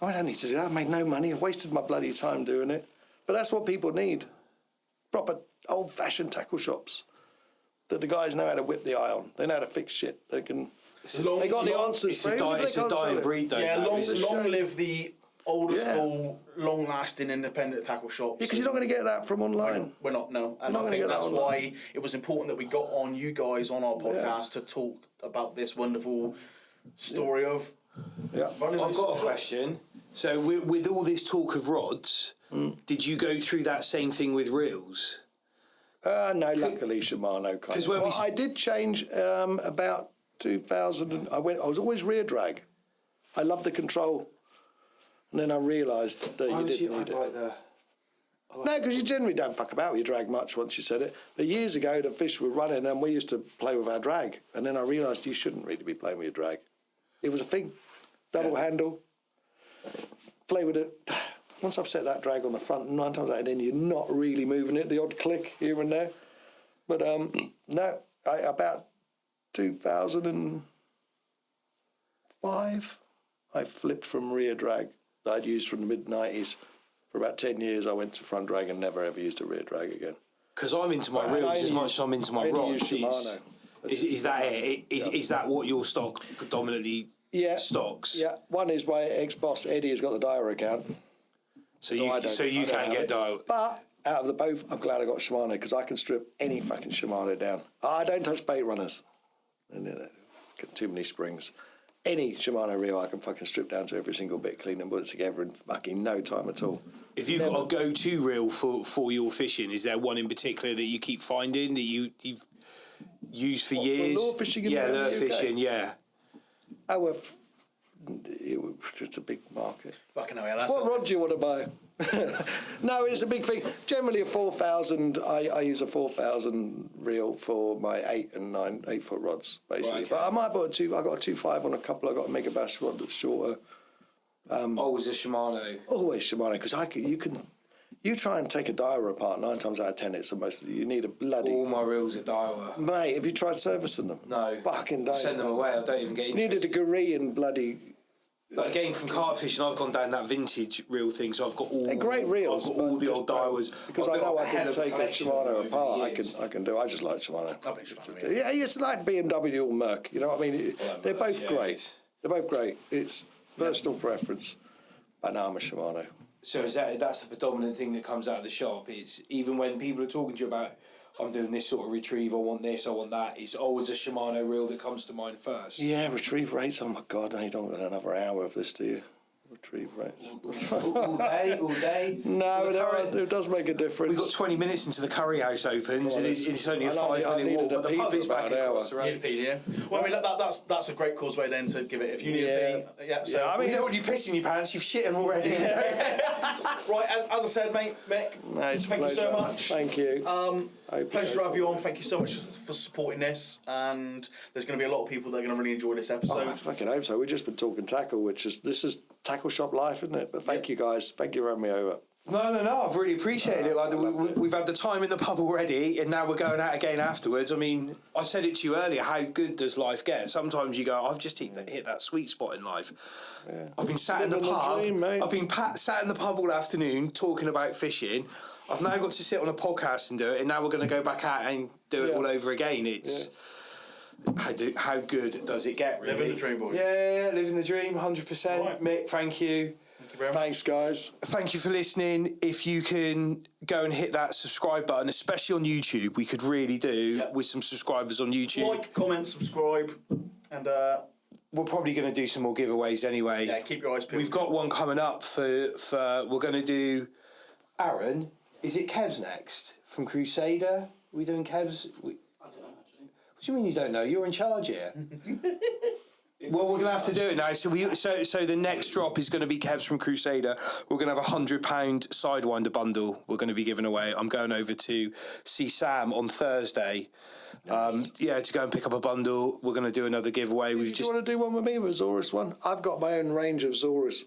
I don't need to do that. I've made no money. I've wasted my bloody time doing it. But that's what people need. Proper old-fashioned tackle shops that the guys know how to whip the eye on. They know how to fix shit. They can... They got the answers. It's a dying breed, though. Yeah, that. long live the older school, long-lasting independent tackle shops. Yeah, because you're not going to get that from online. We're not, no. And You're not I think gonna get that's that why online. it was important that we got on you guys on our podcast to talk about this wonderful story of Yeah. running I've this got a shop. question. So with all this talk of rods, did you go through that same thing with reels? No, luckily Shimano kind of. when we Well, I did change about 2000. I was always rear drag. I loved the control. And then I realised that you didn't need it. No, because you generally don't fuck about with your drag much once you said it. But years ago, the fish were running and we used to play with our drag. And then I realised you shouldn't really be playing with your drag. It was a thing. Double handle. Play with it. Once I've set that drag on the front, 9 times out of 10, you're not really moving it. The odd click here and there. But no, about 2005, I flipped from rear drag that I'd used from the mid-90s. For about 10 years, I went to front drag and never ever used a rear drag again. Because I'm into my reels as much as I'm into my rods. Is that it? Is that what your stock predominantly stocks? Yeah, one is my ex-boss, Eddie, has got the Dyer account. So you can't get Dyer. But out of the both, I'm glad I got Shimano because I can strip any fucking Shimano down. I don't touch bait runners. And, too many springs. Any Shimano reel I can fucking strip down to every single bit, clean and put it together in fucking no time at all. If you've got a go-to reel for your fishing, is there one in particular that you keep finding that you've used for years? For lure fishing lure fishing, yeah. Oh, well, it's a big market. Fucking hell, yeah, that's What rod do you want to buy? No, it's a big thing. Generally, a 4,000. I use a 4,000 reel for my 8 and 8 foot rods, basically. Right, okay. But I might put I got a 2.5 on a couple. I got a mega bass rod that's shorter. Always a Shimano. Always Shimano because you try and take a Dyer apart 9 times out of 10. It's the most you need a bloody. All my reels are Daiwa. Mate, have you tried servicing them? No. Fucking don't. Send them away. I don't even get You interested. needed a Korean bloody. But again, from carp fishing, I've gone down that vintage reel thing, so I've got all. They're great reels. I've got all the old Daiwas. Because I know I can take a Shimano apart. I can do. I just like Shimano. I bet Shimano, Yeah, it's like BMW or Merc. You know what I mean? They're both great. They're both great. It's personal preference. But now I'm a Shimano. So that's the predominant thing that comes out of the shop. It's even when people are talking to you about, I'm doing this sort of retrieve, I want this, I want that, it's always a Shimano reel that comes to mind first. Yeah, retrieve rates. Oh my God, no, you don't want another hour of this, do you? Retrieve rates. all day. No, it does make a difference. We've got 20 minutes until the curry house opens, and it's only a 5-minute walk, but the pub is back across the road. Yeah. Well, I mean, that's a great causeway then to give it. If you need a pee, So I mean, you don't want you pissing your pants, you've shit them already. Right, as I said, mate, Mick, thank you so much. Thank you. Pleasure to have you on. Thank you so much for supporting this, and there's going to be a lot of people that are going to really enjoy this episode. I fucking hope so. We've just been talking tackle, this is tackle shop life, isn't it? But thank you guys. Thank you for having me over. No, I've really appreciated it. Like we've had the time in the pub already, and now we're going out again afterwards. I mean, I said it to you earlier. How good does life get? Sometimes you go, I've just hit that sweet spot in life. Yeah. I've been sat in the pub. I've been sat in the pub all afternoon talking about fishing. I've now got to sit on a podcast and do it, and now we're going to go back out and do it all over again. It's how good does it get? Really, living the dream, boys. Yeah, living the dream, 100%. Right. Mick, thank you. Thanks, guys. Thank you for listening. If you can go and hit that subscribe button, especially on YouTube, we could really do with some subscribers on YouTube. Like, comment, subscribe, and we're probably going to do some more giveaways anyway. Yeah, keep your eyes peeled. We've got one coming up for we're going to do. Aaron, is it Kev's next from Crusader? Are we doing Kev's? I don't know, actually. What do you mean you don't know? You're in charge here. Well, we're going to have to do it now. So the next drop is going to be Kev's from Crusader. We're going to have £100 Sidewinder bundle we're going to be giving away. I'm going over to see Sam on Thursday. To go and pick up a bundle. We're going to do another giveaway. Do you want to do one with me, with Zorus one? I've got my own range of Zorus,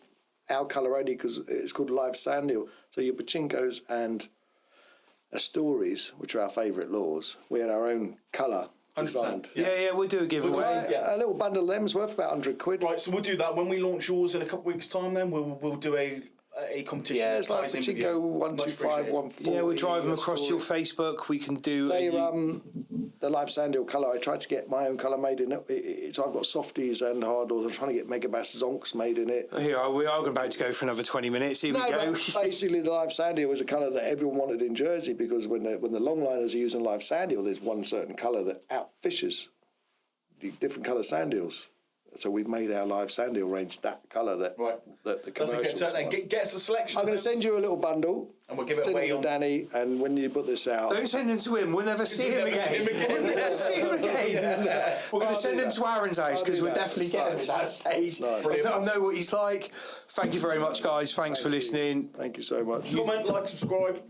our colour only, because it's called Live Sand Eel. So your Pachinkos and Astories, which are our favourite lures, we had our own colour designed. Yeah, we'll do a giveaway. A little bundle of them's worth about £100. Right, so we'll do that when we launch yours in a couple of weeks' time. Then we'll do a competition. Yeah, it's like Pachinko 125, 140. Yeah, we'll drive them across your Facebook. We can do. The Live Sand Eel colour. I tried to get my own colour made in it. So I've got softies and hard lures. I'm trying to get Megabass Zonks made in it. Here we are about to go for another 20 minutes. Here we go. Basically, the Live Sand Eel was a colour that everyone wanted in Jersey, because when the longliners are using Live Sand Eel, there's one certain colour that outfishes the different colour sand eels. So we've made our Live Sand Eel range that colour that the commercials. Get us a selection. I'm going to send you a little bundle. And we'll give it away to Danny, and when you put this out... Don't send him to him. We'll never see him again. We'll never see him again. We're going to send him to Aaron's house, because we're definitely getting him at that stage. I know what he's like. Thank you very much, guys. Thanks for listening. Thank you so much. Comment, like, subscribe,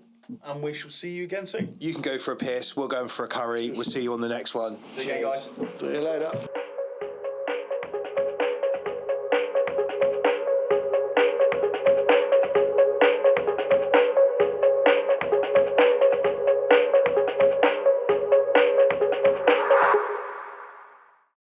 and we shall see you again soon. You can go for a piss. We're going for a curry. We'll see you on the next one. See you guys. See you later.